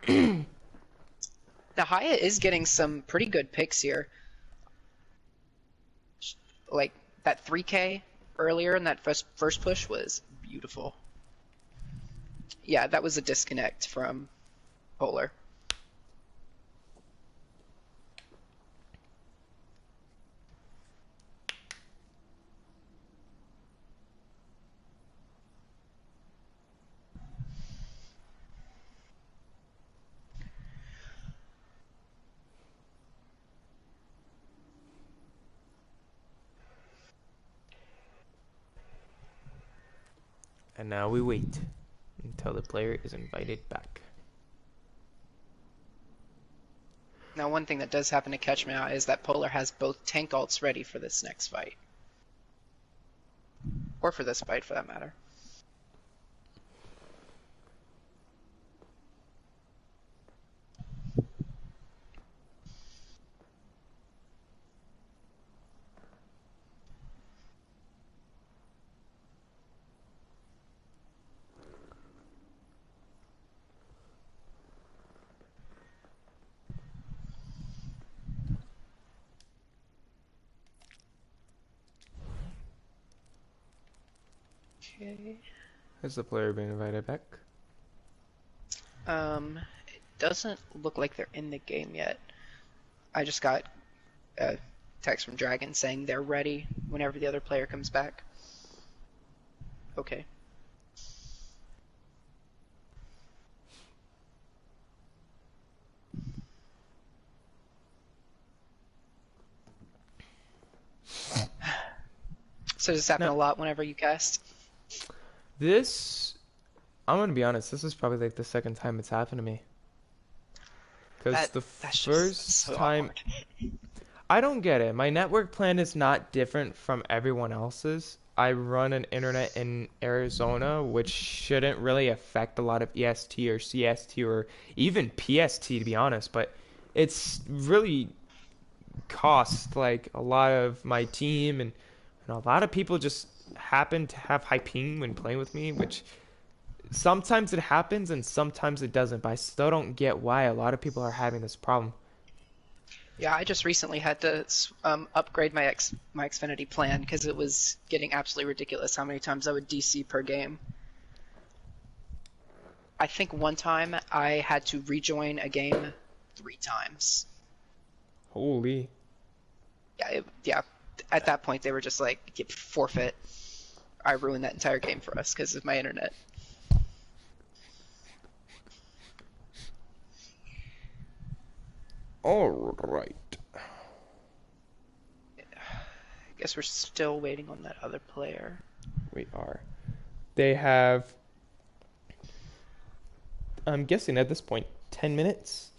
The Hyatt is getting some pretty good picks here. Like, that 3K earlier in that first push was beautiful. Yeah, that was a disconnect from Polar. And now we wait until the player is invited back. Now, one thing that does happen to catch me out is that Polar has both tank ults ready for this next fight. Or for this fight, for that matter. Okay. Has the player been invited back? It doesn't look like they're in the game yet. I just got a text from Dragon saying they're ready whenever the other player comes back. Okay. So does this happen a lot whenever you cast? I'm gonna be honest, this is probably like the second time it's happened to me. Because the first so time, awkward. I don't get it. My network plan is not different from everyone else's. I run an internet in Arizona, which shouldn't really affect a lot of EST or CST or even PST, to be honest. But it's really cost like a lot of my team and a lot of people just happen to have high ping when playing with me, which sometimes it happens and sometimes it doesn't. But I still don't get why a lot of people are having this problem. Yeah, I just recently had to upgrade my Xfinity plan because it was getting absolutely ridiculous how many times I would DC per game. I think one time I had to rejoin a game 3 times. Holy. Yeah. At that point, they were just like, forfeit. I ruined that entire game for us because of my internet. All right. I guess we're still waiting on that other player. We are. They have, I'm guessing at this point, 10 minutes.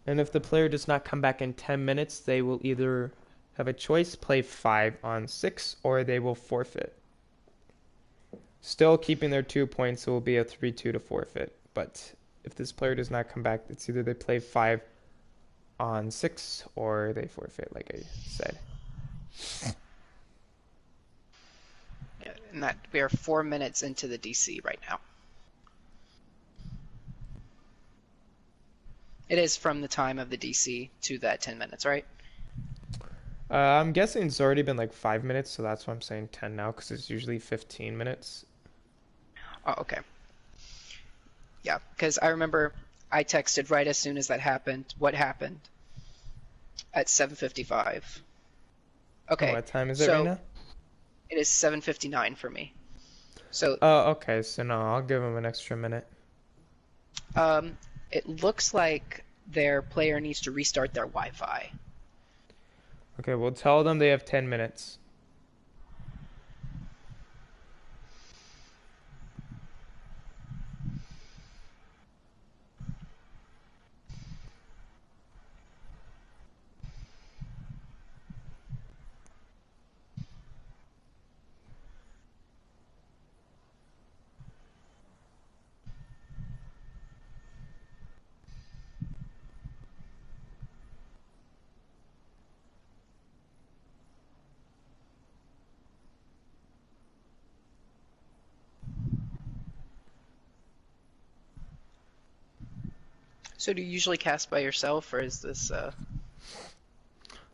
And if the player does not come back in 10 minutes, they will either have a choice, play 5-on-6, or they will forfeit. Still keeping their 2 points, it will be a 3-2 to forfeit. But if this player does not come back, it's either they play 5-on-6 or they forfeit, like I said. Yeah, and that we are 4 minutes into the DC right now. It is from the time of the DC to that 10 minutes, right? I'm guessing it's already been like 5 minutes, so that's why I'm saying 10 now, because it's usually 15 minutes. Oh, okay. Yeah, because I remember I texted right as soon as that happened. What happened? At 7:55. Okay. What time is it right now? It is 7:59 for me. So. Oh, okay. So no, I'll give them an extra minute. It looks like their player needs to restart their Wi-Fi. Okay, we'll tell them they have 10 minutes. So do you usually cast by yourself, or is this this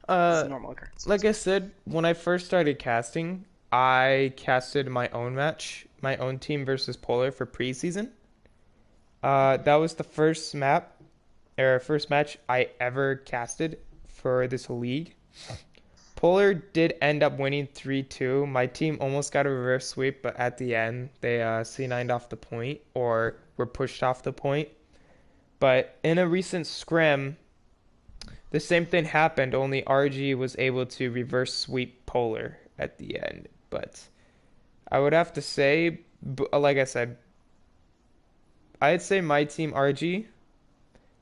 a normal occurrence? Like I said, when I first started casting, I casted my own match, my own team versus Polar for preseason. That was the first first match I ever casted for this league. Polar did end up winning 3-2. My team almost got a reverse sweep, but at the end, they C9'd off the point, or were pushed off the point. But in a recent scrim, the same thing happened, only RG was able to reverse sweep Polar at the end. But I would have to say, like I said, I'd say my team RG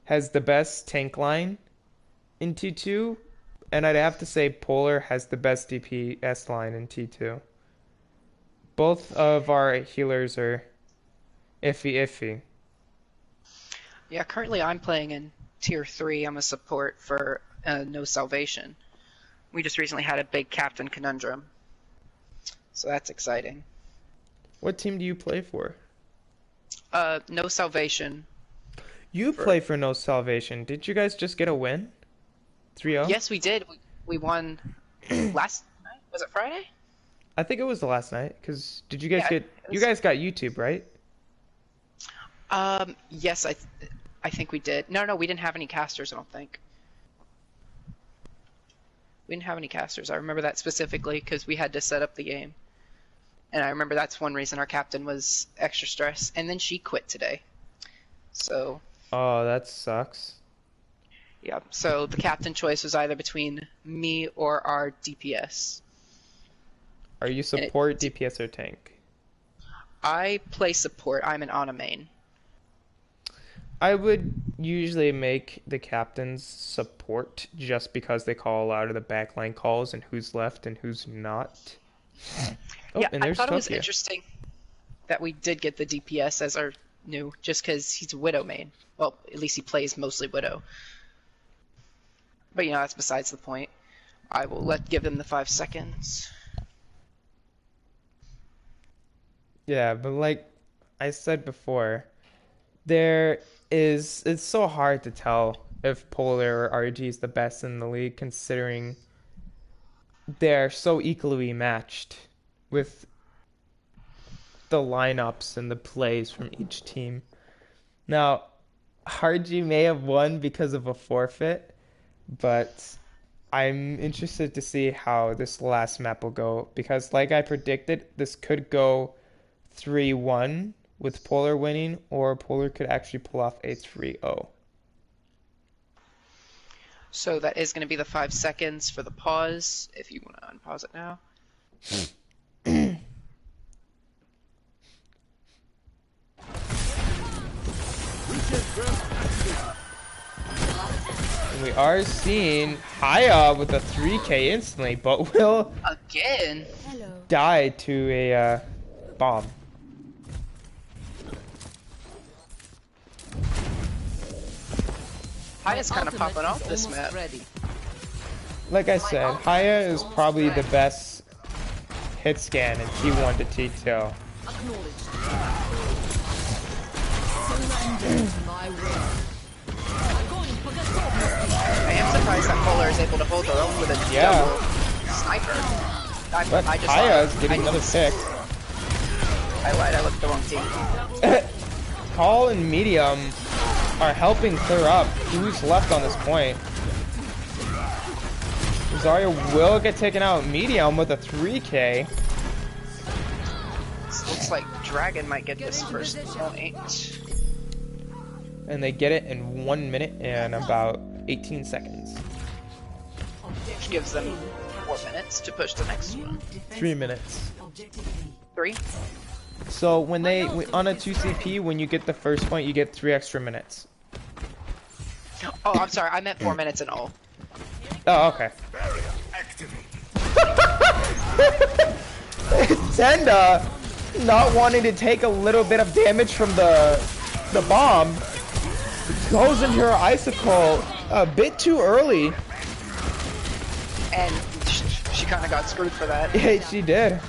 has the best tank line in T2, and I'd have to say Polar has the best DPS line in T2. Both of our healers are iffy. Yeah, currently I'm playing in Tier 3. I'm a support for No Salvation. We just recently had a big captain conundrum. So that's exciting. What team do you play for? No Salvation. You play for No Salvation. Did you guys just get a win? 3-0? Yes, we did. We won last night? Was it Friday? I think it was the last night, because did you guys you guys got YouTube, right? Yes, I think we did. No, we didn't have any casters, I don't think. We didn't have any casters. I remember that specifically because we had to set up the game. And I remember that's one reason our captain was extra stressed. And then she quit today. So... Oh, that sucks. Yeah, so the captain choice was either between me or our DPS. Are you support, DPS, or tank? I play support. I'm an Ana main. I would usually make the captains support just because they call a lot of the backline calls and who's left and who's not. Oh, Yeah, and I there's thought it was Tokyo. interesting that we did get the DPS as our new, just because he's a Widow main. Well, at least he plays mostly Widow. But that's besides the point. I will give him the 5 seconds. Yeah, but like I said before, it's so hard to tell if Polar or RG is the best in the league, considering they're so equally matched with the lineups and the plays from each team. Now, RG may have won because of a forfeit, but I'm interested to see how this last map will go, because like I predicted, this could go 3-1 with Polar winning, or Polar could actually pull off a 3-0. So that is going to be the 5 seconds for the pause, if you want to unpause it now. We are seeing Haya with a 3K instantly, but will Again? die to a bomb. Haya's kind of popping off this map. Like I said, Haya is probably the best hit scan in T1 to T2. I am surprised that Polar is able to hold her own with a double sniper. But Haya is getting another pick. I lied, I looked at the wrong team. Call and Medium are helping clear up who's left on this point. Zarya will get taken out. Medium with a 3K. This looks like Dragon might get this first point. And they get it in 1 minute and about 18 seconds. Which gives them 4 minutes to push the next one. 3 minutes. 3? So when on a 2CP, when you get the first point, you get 3 extra minutes. Oh, I'm sorry, I meant 4 minutes in all. Oh, okay. Tenda, not wanting to take a little bit of damage from the bomb, goes into her icicle a bit too early. And she kind of got screwed for that. Yeah, she did.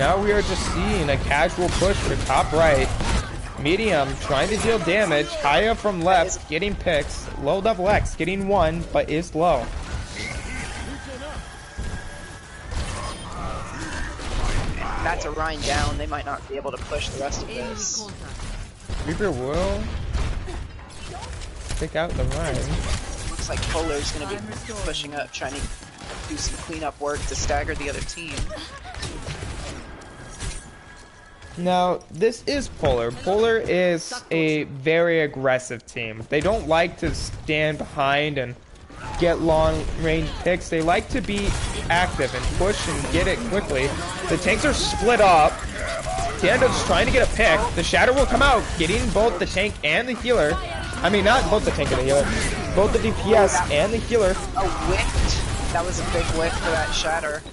Now we are just seeing a casual push for top right. Medium trying to deal damage. Haya from left getting picks. Low double X getting one, but is low. That's a Rhine down. They might not be able to push the rest of this. Reaper will pick out the Rhine. Looks like Polar's going to be pushing up, trying to do some cleanup work to stagger the other team. Now, this is Polar. Polar is a very aggressive team. They don't like to stand behind and get long range picks. They like to be active and push and get it quickly. The tanks are split up. Tiendo's trying to get a pick. The Shatter will come out, getting both the tank and the healer. I mean, not both the tank and the healer. Both the DPS and the healer. A whiffed. That was a big whiff for that Shatter.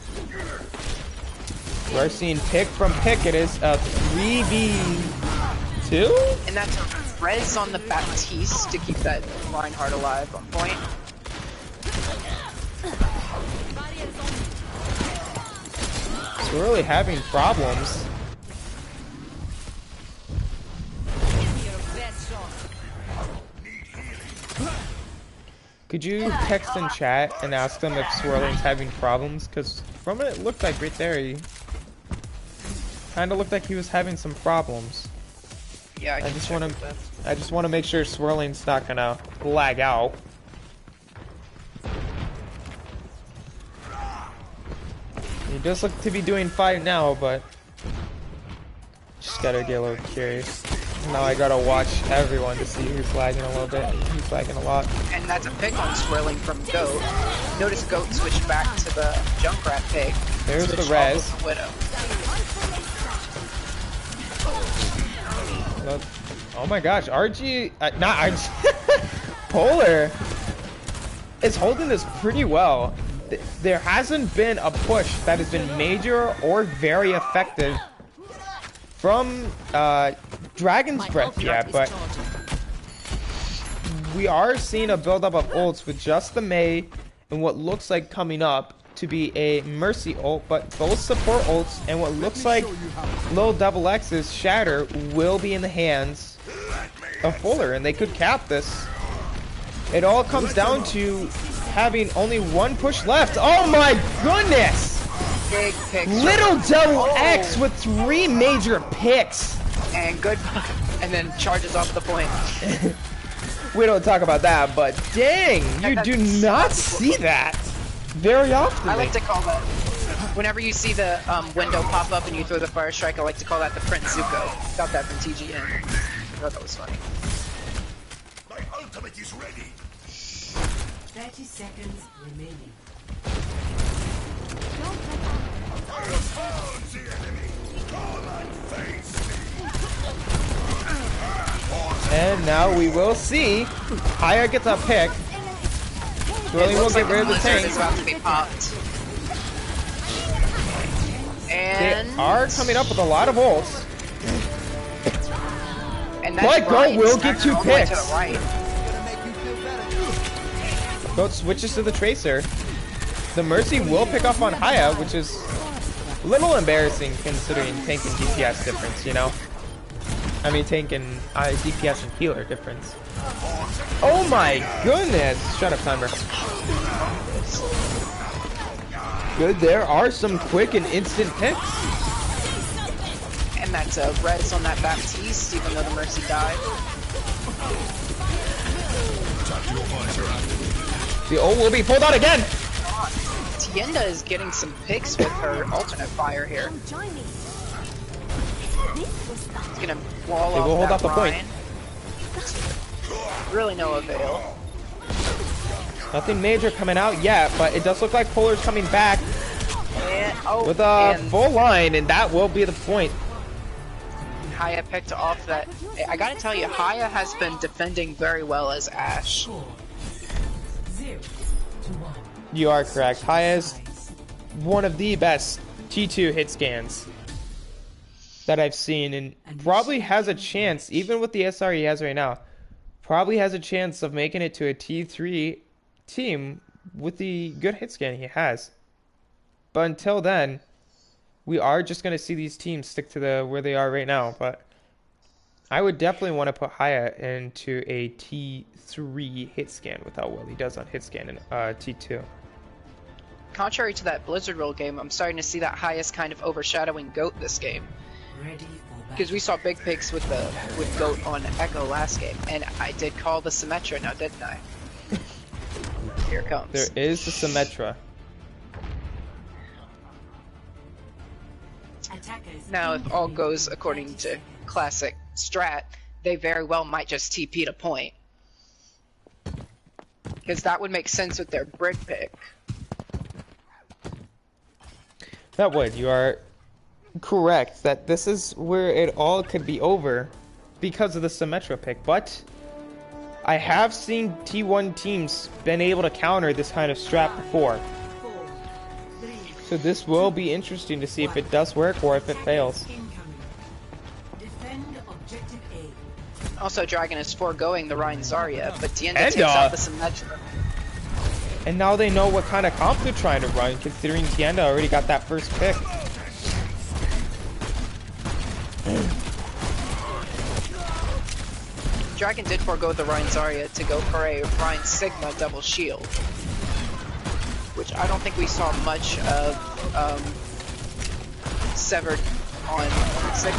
We're seeing pick from pick. It is a 3v2? And that's a res on the Baptiste to keep that Reinhardt alive on point. So we're really having problems. Could you text in chat and ask them if Swirling's having problems? Because from it looked like right there, he kind of looked like he was having some problems. Yeah, I just want to make sure Swirling's not gonna lag out. He does look to be doing fine now, but just gotta get a little curious. Now I gotta watch everyone to see who's lagging a little bit. He's lagging a lot. And that's a pick on Swirling from Goat. Notice Goat switched back to the Junkrat pick. There's the res. The Widow. Oh my gosh, RG, not RG, Polar is holding this pretty well. There hasn't been a push that has been major or very effective from Dragon's Breath yet, but we are seeing a buildup of ults with just the Mei and what looks like coming up to be a Mercy ult, but both support ults and what looks like Lil Double X's Shatter will be in the hands of Fuller, and they could cap this. It all comes down to having only one push left. Oh my goodness! Big pick. Little Double X with 3 major picks. And good, and then charges off the point. We don't talk about that, but dang, you do not see that very often. I like to call that, whenever you see the window pop up and you throw the Fire Strike, I like to call that the Prince Zuko. Got that from TGN. I thought that was funny. My ultimate is ready. 30 seconds remaining. I have found the enemy. Come and face me. And now we will see. Haya gets a pick. Swirling will get rid of the tank. Is about to be popped. And They are coming up with a lot of ults. And But Goat will get 2 picks. Right. Goat switches to the Tracer. The Mercy will pick up on Haya, which is a little embarrassing considering tank and DPS difference, you know? I mean, tank and DPS and healer difference. Oh my goodness! Shut up, timer. Good, there are some quick and instant picks. And that's a res on that Baptiste, even though the Mercy died. The ult will be pulled out again! Tienda is getting some picks with her alternate fire here. He's gonna wall They will hold off off the point. Rhine. Really no avail. Nothing major coming out yet, but it does look like Polar's coming back And, with a full line, and that will be the point. Haya picked off that. I gotta tell you, Haya has been defending very well as Ashe. 0 to 1. You are correct. Haya is one of the best T2 hit scans that I've seen, and probably has a chance, even with the SR he has right now, probably has a chance of making it to a T3 team with the good hit scan he has. But until then, we are just going to see these teams stick to where they are right now. But I would definitely want to put Haya into a T3 hit scan with how well he does on hit scan in T2. Contrary to that Blizzard roll game, I'm starting to see that Haya's kind of overshadowing Goat this game. Ready for Because we saw big pigs with Goat on Echo last game, and I did call the Symmetra now, didn't I? Here it comes. There is the Symmetra. attackers. Now, if all goes according to classic strat, they very well might just TP to point. Because that would make sense with their brick pick. That would. You are correct that this is where it all could be over because of the Symmetra pick. But I have seen T1 teams been able to counter this kind of strat before. 4, 3, So this will be interesting to see if it does work or if it fails. incoming. Defend objective A. Also, Dragon is foregoing the Ryan Zarya, but Tienda And, takes out the Symmetra. And now they know what kind of comp they're trying to run, considering Tienda already got that first pick. Dragon did forego the Ryan Zarya to go for a Ryan Sigma double shield, which I don't think we saw much of Severed on Sigma.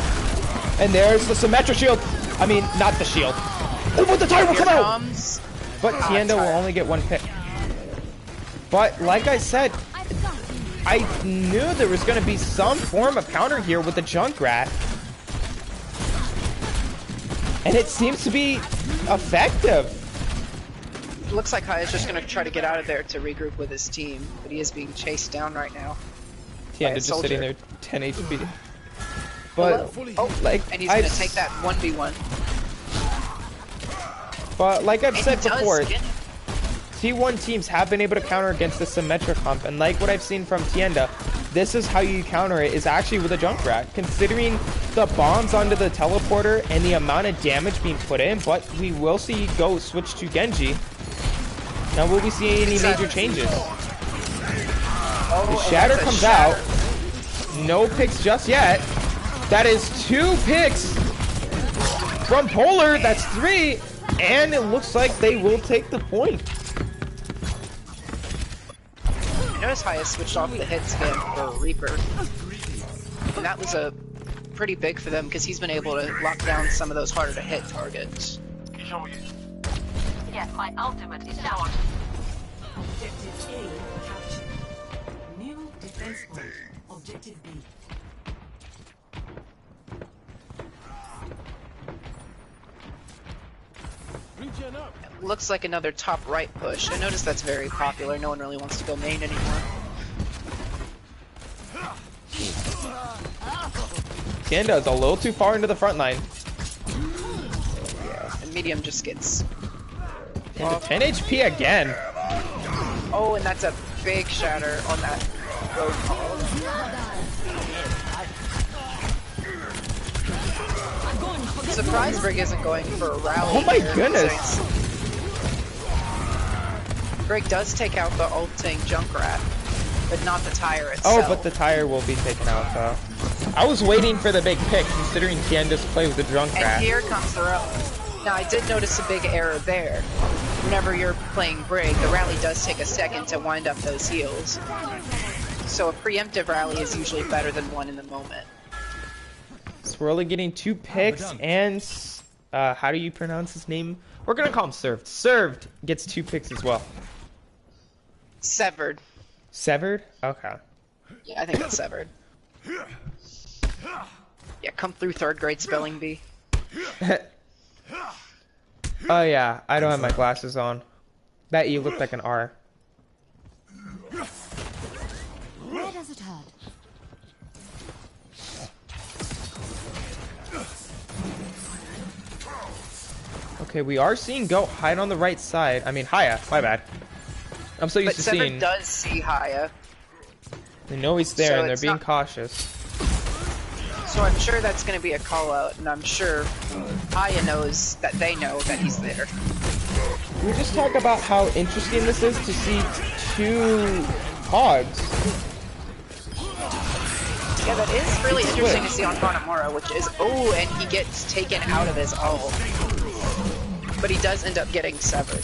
And there's the Symmetra shield. I mean, not the shield. Oh, but the tire will Here come out! comes... But Tienda will Tire. only get one pick. But like I said, I knew there was going to be some form of counter here with the Junkrat. And it seems to be effective. Looks like Haya's just gonna try to get out of there to regroup with his team, but he is being chased down right now. Tienda a just soldier. sitting there, 10 HP. But, like, And he's gonna take that 1v1. But like I've And said he does before, skin it. T1 teams have been able to counter against the Symmetra comp, and like what I've seen from Tienda, this is how you counter it, is actually with a Junkrat. Considering the bombs onto the teleporter and the amount of damage being put in, but we will see Go switch to Genji. Now will we see any major changes? Oh, The and Shatter that's a comes shatter. out. No picks just yet. That is 2 picks from Polar. That's 3. And it looks like they will take the point. Notice Haya switched off the hit scan for Reaper. And that was a pretty big for them because he's been able to lock down some of those harder to hit targets. Yes, my ultimate is now on. Objective A captured. New defense point. Objective B. Looks like another top right push. I noticed that's very popular. No one really wants to go main anymore. Tienda is a little too far into the front line. Yeah, and medium just gets... And the 10 HP again. Oh, and that's a big shatter on that road call. Surprise Brig isn't going for a rally. Oh my here, goodness. so Brig does take out the ulting Junkrat, but not the tire itself. Oh, but the tire will be taken out though. I was waiting for the big pick, considering Tienda's play with the And Junkrat. here comes the rally. Now, I did notice a big error there. Whenever you're playing Brig, the rally does take a second to wind up those heals. So a preemptive rally is usually better than one in the moment. Swirly getting 2 picks, and how do you pronounce his name? We're gonna call him Served. Served gets 2 picks as well. Severed. Severed? Okay. Yeah, I think that's Severed. Yeah, come through 3rd grade spelling bee. Oh yeah, I don't have my glasses on. That E looked like an R. Where does it hurt? Okay, we are seeing Go hide on the right side. I mean, Haya, my bad. I'm so used But to seeing. Severed does see Haya, They know he's there So and they're it's being not- cautious. so I'm sure that's going to be a call out, and I'm sure Haya knows that they know that he's there. We just talk about how interesting this is to see 2 hogs. Yeah, that is really interesting to see on Hanamura, which is, oh, and he gets taken out of his ult. But he does end up getting severed.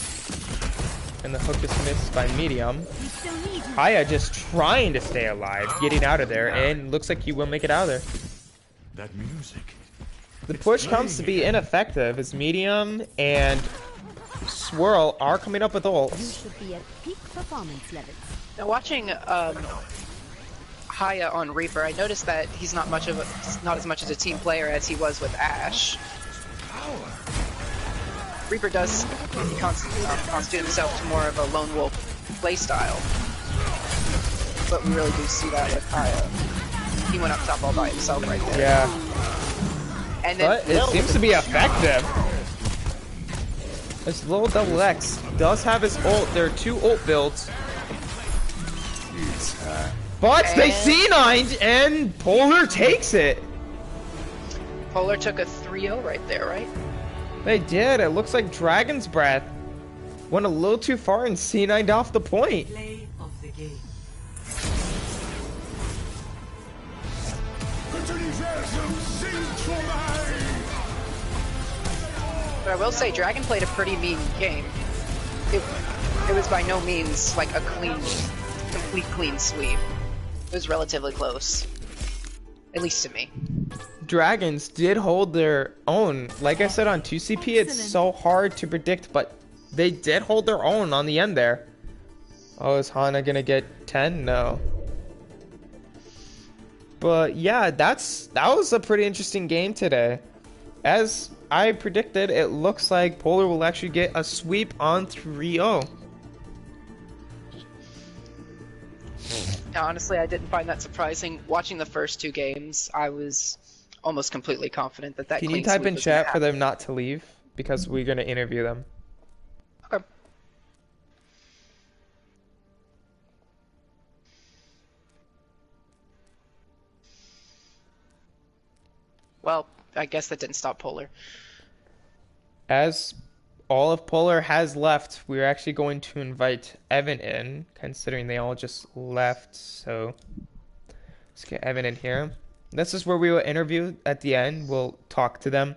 And the hook is missed by Medium. Haya just trying to stay alive, getting out of there, and looks like he will make it out of there. That music. The push comes to be ineffective as Medium and Swirl are coming up with ults. Should be at peak performance levels. Now watching Haya on Reaper, I noticed that he's not as much as a team player as he was with Ashe. Reaper does constitute himself to more of a lone wolf playstyle, but we really do see that with Haya. He went up top all by himself right there. Yeah. And then But it seems to be effective. This little double X does have his ult. There are 2 ult builds. But they C9'd and Polar takes it. Polar took a 3-0 right there, right? They did. It looks like Dragon's Breath went a little too far and C9'd off the point. Play of the game. But I will say, Dragon played a pretty mean game. It was by no means like a complete clean sweep. It was relatively close. At least to me. Dragons did hold their own. Like I said on 2CP, it's so hard to predict, but they did hold their own on the end there. Oh, is Hana gonna get 10? No. But yeah, that was a pretty interesting game today. As I predicted, it looks like Polar will actually get a sweep on 3-0. Now, honestly, I didn't find that surprising. Watching the first 2 games, I was almost completely confident that Can you clean type sweep in was gonna chat for happen. them not to leave? Because we're gonna interview them. Okay. Well, I guess that didn't stop Polar. As all of Polar has left, we're actually going to invite Evan in, considering they all just left. So let's get Evan in here. This is where we will interview at the end. We'll talk to them,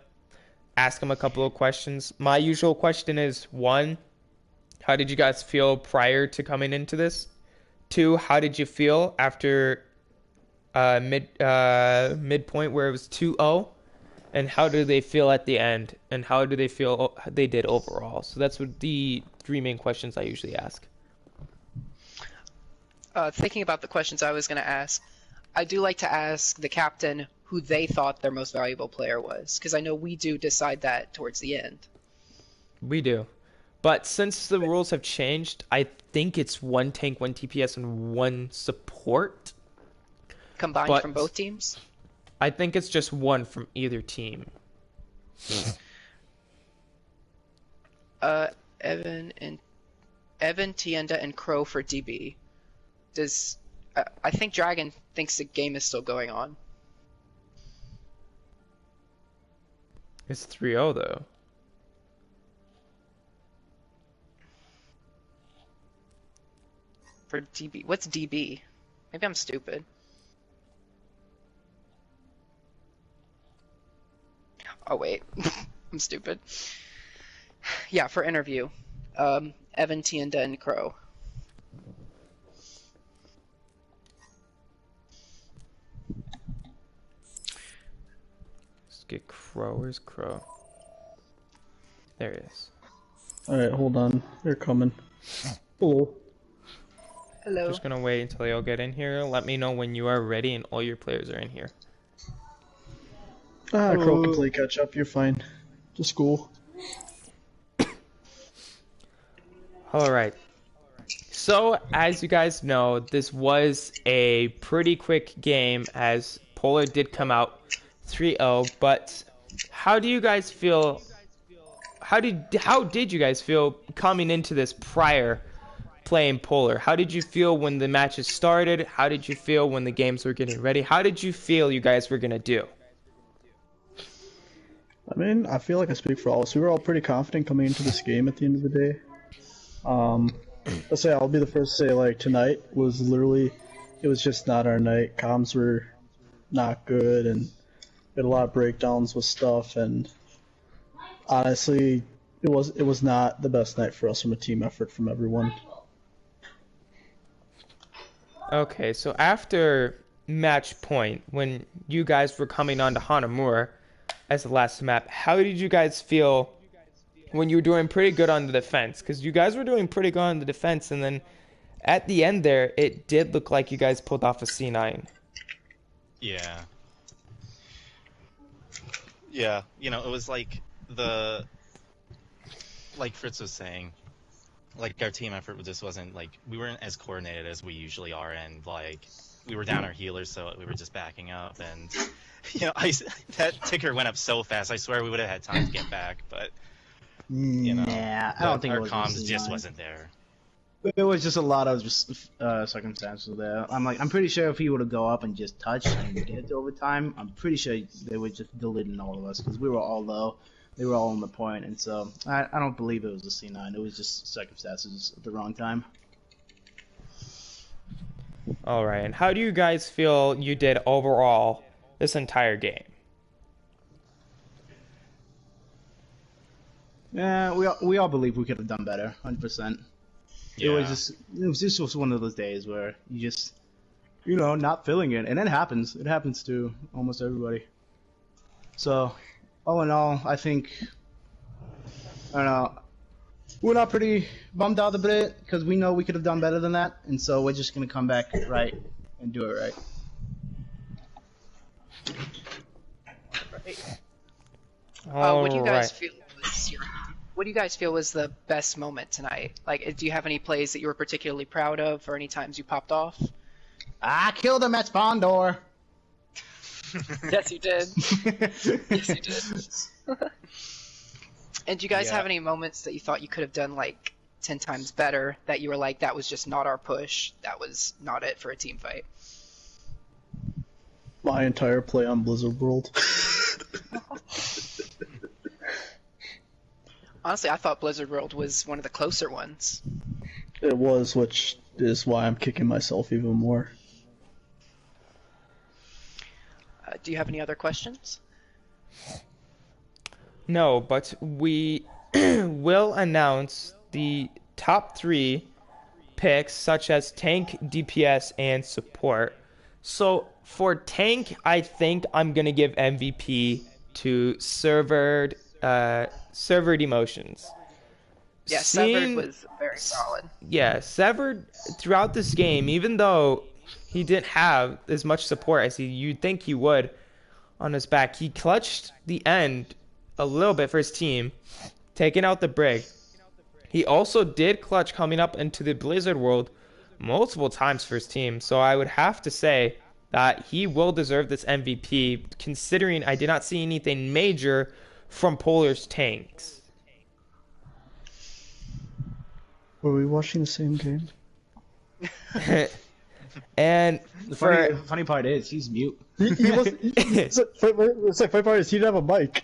ask them a couple of questions. My usual question is, 1, how did you guys feel prior to coming into this? 2, how did you feel after midpoint where it was 2-0? And how do they feel at the end? And how do they feel they did overall? So that's what the 3 main questions I usually ask. Thinking about the questions I was going to ask, I do like to ask the captain who they thought their most valuable player was, because I know we do decide that towards the end. We do. But since the rules have changed, I think it's 1 tank, 1 TPS, and 1 support. Combined from both teams? I think it's just 1 from either team. Evan, Tienda, and Crow for DB. I think Dragon thinks the game is still going on. It's 3-0 though. For DB. What's DB? Maybe I'm stupid. Oh wait, I'm stupid. Yeah, for interview. Evan, Tienda, and Crow. Let's get Crow. Where's Crow? There he is. Alright, hold on. They're coming. Hello. Hello. Just gonna wait until they all get in here. Let me know when you are ready and all your players are in here. Crow can play catch up, you're fine. To school. Alright. So, as you guys know, this was a pretty quick game as Polar did come out 3-0, but how do you guys feel? How did you guys feel coming into this prior playing Polar? How did you feel when the matches started? How did you feel when the games were getting ready? How did you feel you guys were gonna do? I mean, I feel like I speak for all of us. We were all pretty confident coming into this game at the end of the day. Let's say I'll be the first to say, like, tonight was literally, it was just not our night. Comms were not good, and we had a lot of breakdowns with stuff. And honestly, it was not the best night for us from a team effort from everyone. Okay, so after match point, when you guys were coming on to Hanamura as the last map, how did you guys feel when you were doing pretty good on the defense? Because you guys were doing pretty good on the defense, and then at the end there, it did look like you guys pulled off a C9. Yeah. Yeah, you know, it was like like Fritz was saying, like our team effort just wasn't like, we weren't as coordinated as we usually are, and like we were down our healers, so we were just backing up, and you know, that ticker went up so fast. I swear we would have had time to get back, but you know, yeah, I don't think our it was comms just wasn't there. It was just a lot of circumstances there. I'm pretty sure if he would have go up and just touched and get to overtime, I'm pretty sure they would just deleting all of us because we were all low. They were all on the point, and so I don't believe it was a C9. It was just circumstances at the wrong time. All right, and how do you guys feel you did overall this entire game? Yeah, we all believe we could have done better, 100%. Yeah. It was just one of those days where you just, you know, not feeling it, and it happens. It happens to almost everybody. So, all in all, I think, I don't know, we're not pretty bummed out a bit because we know we could have done better than that, and so we're just gonna come back right and do it right. What do you guys feel was what do you guys feel was the best moment tonight? Like, do you have any plays that you were particularly proud of, or any times you popped off? I killed him at spawn door. Yes, you did. Yes, you did. And do you guys have any moments that you thought you could have done like 10 times better, that you were like, that was just not our push, that was not it for a team fight? My entire play on Blizzard World. Honestly, I thought Blizzard World was one of the closer ones. It was, which is why I'm kicking myself even more. Do you have any other questions? No, but we will announce the top 3 picks, such as tank, DPS, and support. So for tank, I think I'm gonna give MVP to Severed Emotions. Yeah, Severed was very solid. Yeah, Severed throughout this game, even though he didn't have as much support as you'd think he would on his back, he clutched the end a little bit for his team, taking out the Brig. He also did clutch coming up into the Blizzard World multiple times for his team, so I would have to say that he will deserve this MVP, considering I did not see anything major from Polar's tanks. Were we watching the same game? And The for funny part is he's mute. He was. It's like funny part is he didn't have a mic,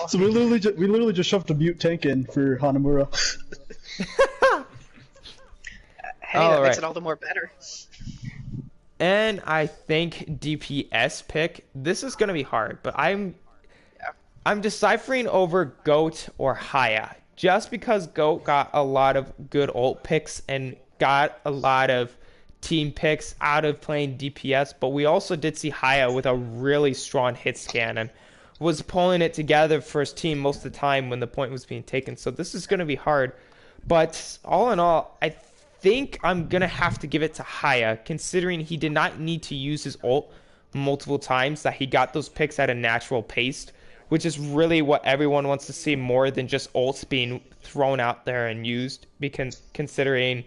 so we literally just shoved a mute tank in for Hanamura. Hey, that makes it all the more better. And I think DPS pick, this is gonna be hard, but I'm deciphering over Goat or Haya, just because Goat got a lot of good ult picks and got a lot of team picks out of playing DPS, but we also did see Haya with a really strong hit scan and was pulling it together for his team most of the time when the point was being taken. So this is going to be hard, but all in all, I think I'm going to have to give it to Haya, considering he did not need to use his ult multiple times, that he got those picks at a natural pace, which is really what everyone wants to see more than just ults being thrown out there and used, because considering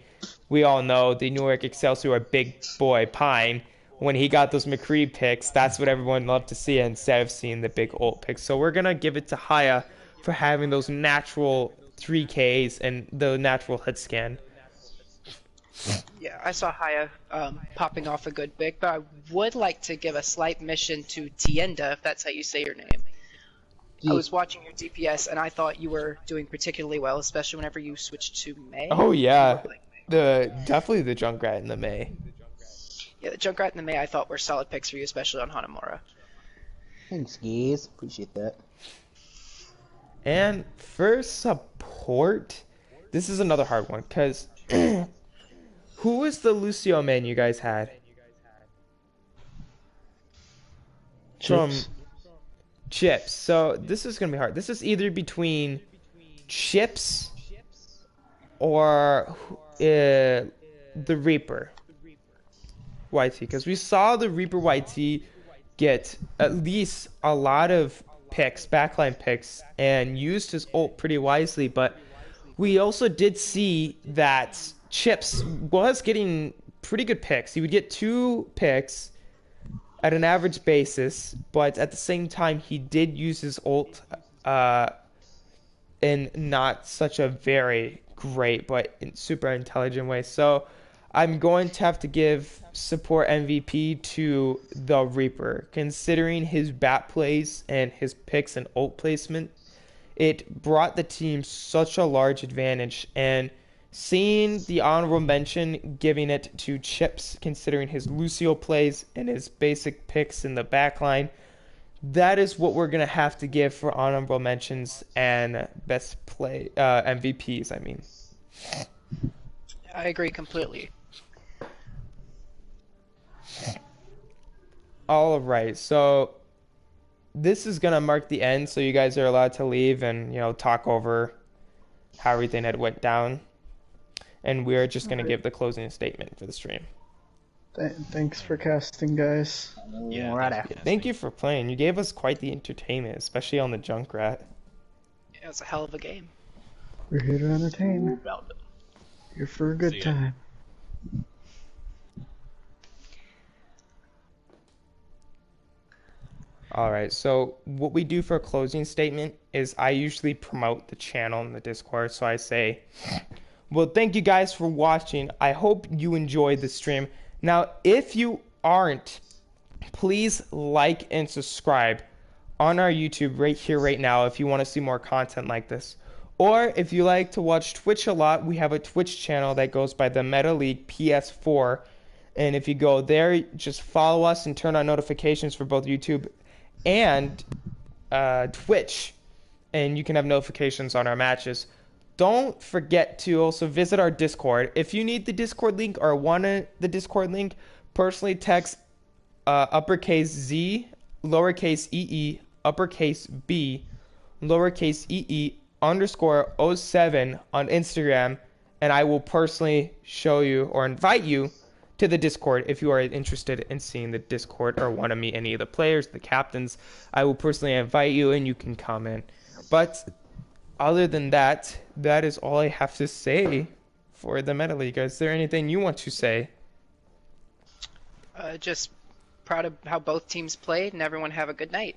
we all know the Newark Excelsior big boy Pine, when he got those McCree picks, that's what everyone loved to see instead of seeing the big ult picks. So we're going to give it to Haya for having those natural 3Ks and the natural hit scan. Yeah, I saw Haya popping off a good pick, but I would like to give a slight mission to Tienda, if that's how you say your name. I was watching your DPS, and I thought you were doing particularly well, especially whenever you switched to Mei. Oh yeah, definitely the Junkrat in the Mei. Yeah, the Junkrat and the Mei I thought were solid picks for you, especially on Hanamura. Thanks, guys. Appreciate that. And for support, this is another hard one because who was the Lucio main you guys had? Chips. From Chips. So this is gonna be hard. This is either between Chips or the Reaper YT, because we saw the Reaper YT get at least a lot of picks, backline picks, and used his ult pretty wisely, but we also did see that Chips was getting pretty good picks. He would get 2 picks at an average basis, but at the same time, he did use his ult in not such a very great, but in super intelligent way. So I'm going to have to give support MVP to the Reaper, considering his bat plays and his picks and ult placement. It brought the team such a large advantage, and seeing the honorable mention giving it to Chips, considering his Lucio plays and his basic picks in the backline, that is what we're going to have to give for honorable mentions and best play MVPs, I mean. I agree completely. All right, so this is going to mark the end, so you guys are allowed to leave and, talk over how everything had went down. And we're just going to give the closing statement for the stream. Thanks for casting, guys. Yeah, Right. Thank you for playing. You gave us quite the entertainment, especially on the Junkrat. Yeah, it's a hell of a game. We're here to entertain. Here for a good See ya. time. All right, so what we do for a closing statement is I usually promote the channel in the Discord. So I say, well, thank you guys for watching. I hope you enjoyed the stream. Now, if you aren't, please like and subscribe on our YouTube right here, right now, if you want to see more content like this. Or if you like to watch Twitch a lot, we have a Twitch channel that goes by the Meta League PS4. And if you go there, just follow us and turn on notifications for both YouTube and Twitch, and you can have notifications on our matches. Don't forget to also visit our Discord. If you need the Discord link or want the Discord link, personally text uppercase Z, lowercase EE, uppercase B, lowercase EE _07 on Instagram, and I will personally show you or invite you to the Discord if you are interested in seeing the Discord or want to meet any of the players, the captains. I will personally invite you and you can come in. But other than that, that is all I have to say for the Meta League. Is there anything you want to say? Just proud of how both teams played, and everyone have a good night.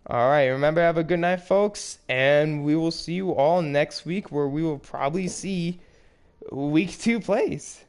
All right, remember, have a good night, folks, and we will see you all next week, where we will probably see Week 2 plays.